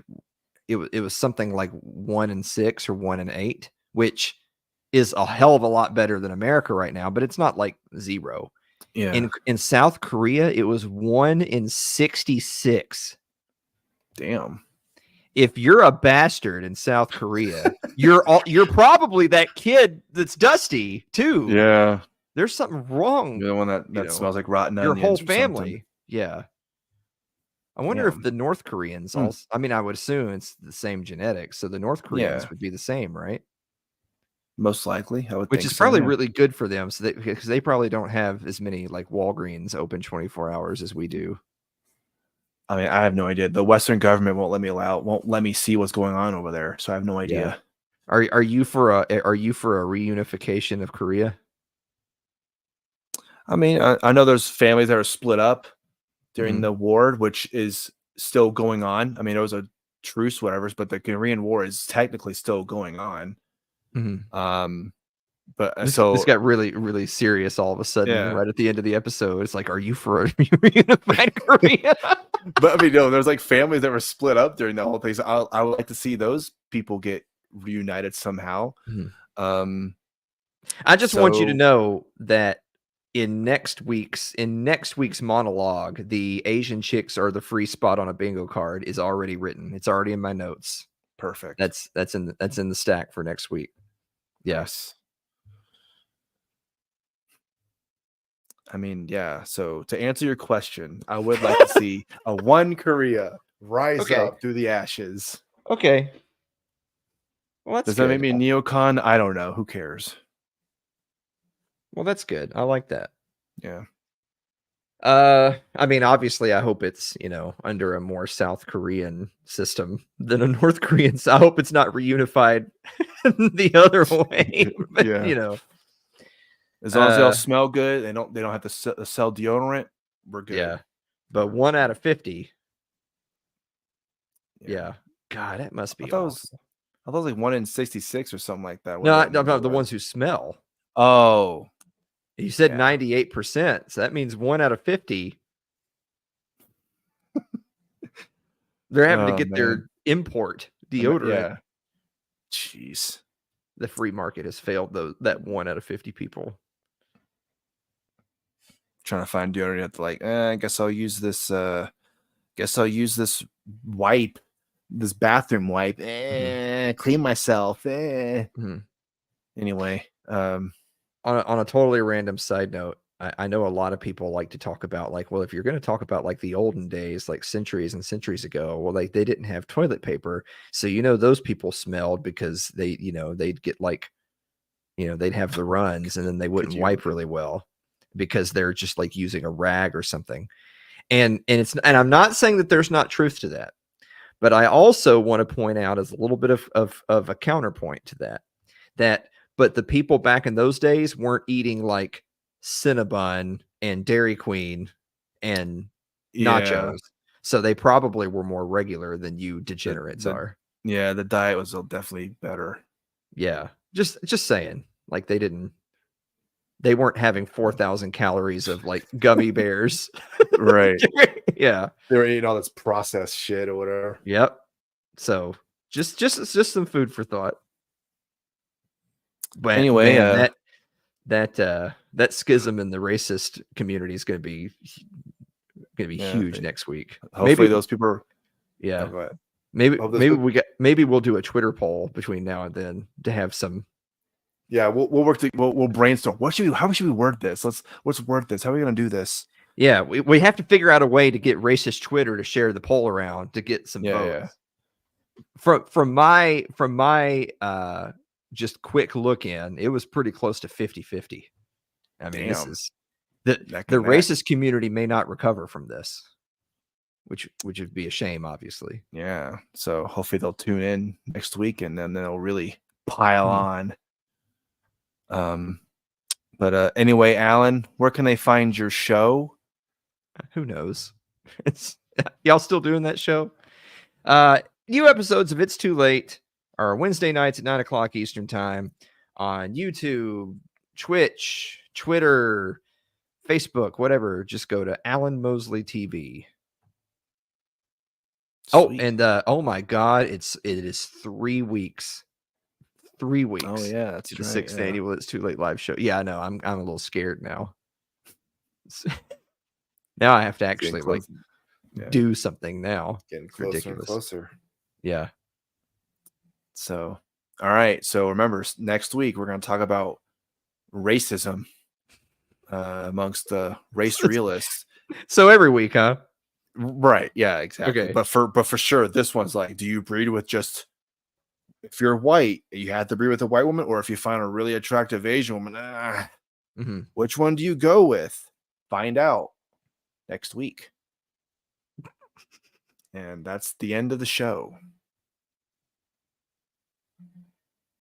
it was something like 1 in 6 or 1 in 8, which is a hell of a lot better than America right now, but it's not like 0. Yeah. In South Korea, it was 1 in 66. Damn. If you're a bastard in South Korea, you're probably that kid that's dusty too. Yeah. There's something wrong. You're the one that smells like rotten Your onions whole or something. family. Yeah. I wonder if Damn. the North Koreans also, I mean, I would assume it's the same genetics. So the North Koreans would be the same, right? Most likely, I would Which think is so, probably yeah. really good for them. So because they probably don't have as many like Walgreens open 24 hours as we do. I mean, I have no idea. The Western government won't let me see what's going on over there. So I have no idea. Yeah. Are you for a reunification of Korea? I mean, I know there's families that are split up during Mhm. the war, which is still going on. I mean, it was a truce, whatever, but the Korean War is technically still going on. Mhm. But This got really, really serious all of a sudden, right at the end of the episode. It's like, are you for a reunified Korea? But I mean, no, there's like families that were split up during the whole thing. So I would like to see those people get reunited somehow. Mhm. I just want you to know that in next week's monologue, the Asian chicks are the free spot on a bingo card is already written. It's already in my notes. Perfect. That's in the stack for next week. Yes. I mean, yeah. So to answer your question, I would like to see a one Korea rise up through the ashes. Okay. Well, that's Does that good. make me a neocon? I don't know. Who cares? Well, that's good. I like that. Yeah. I mean, obviously, I hope it's, under a more South Korean system than a North Korean. So I hope it's not reunified the other way. But, Yeah. As long as they all smell good, they don't have to sell deodorant. We're good. Yeah. But 1 out of 50. Yeah. God, that must be awful. I thought it was like 1 in 66 or something like that. No, the ones who smell. Oh. You said 98%. So that means 1 out of 50. They're having to get their import deodorant. Yeah. Jeez. The free market has failed that 1 out of 50 people. Trying to find deodorant, like, I guess I'll use this. Wipe, this bathroom wipe. Clean myself. Anyway, on a totally random side note, I know a lot of people like to talk about like, well, if you're going to talk about like the olden days, like centuries and centuries ago, well, like they didn't have toilet paper. So, those people smelled because they, they'd get like, they'd have the runs and then they wouldn't wipe really well because they're just like using a rag or something. And I'm not saying that there's not truth to that, but I also want to point out as a little bit of a counterpoint to that but the people back in those days weren't eating like Cinnabon and Dairy Queen and nachos. So they probably were more regular than you degenerates are. Yeah, the diet was definitely better. Yeah. Just saying. Like they weren't having 4,000 calories of like gummy bears. Right. Yeah. They were eating all this processed shit or whatever. Yep. So just some food for thought. But anyway, man, that schism in the racist community is going to be huge next week. Hopefully those people are, yeah. Go ahead. Maybe we'll do a Twitter poll between now and then to have some. Yeah, we'll brainstorm. How should we word this? Let's word this. How are we going to do this? Yeah, we have to figure out a way to get racist Twitter to share the poll around to get some votes. Yeah. From my just quick look in, it was pretty close to 50-50. I mean, this is the racist community may not recover from this, which would be a shame, obviously. Yeah. So hopefully they'll tune in next week and then they'll really pile on. But anyway, Alan, where can they find your show? Who knows? Y'all still doing that show? New episodes of It's Too Late are Wednesday nights at 9:00 Eastern time on YouTube, Twitch, Twitter, Facebook, whatever. Just go to Alan Mosley TV. Sweet. Oh, and oh my God, it is 3 weeks. 3 weeks. Oh yeah, that's to the right. sixth Yeah. annual It's Too Late live show. Yeah, I know. I'm a little scared now. Now I have to It's getting actually like close. Yeah, do something now. getting It's closer and ridiculous. closer. Yeah. So, all right. So remember, next week we're going to talk about racism amongst the race realists. So every week, huh? Right. Yeah. Exactly. Okay. But for sure, this one's like, do you breed with just if you're white, you have to breed with a white woman, or if you find a really attractive Asian woman, Mhm. which one do you go with? Find out next week. And that's the end of the show.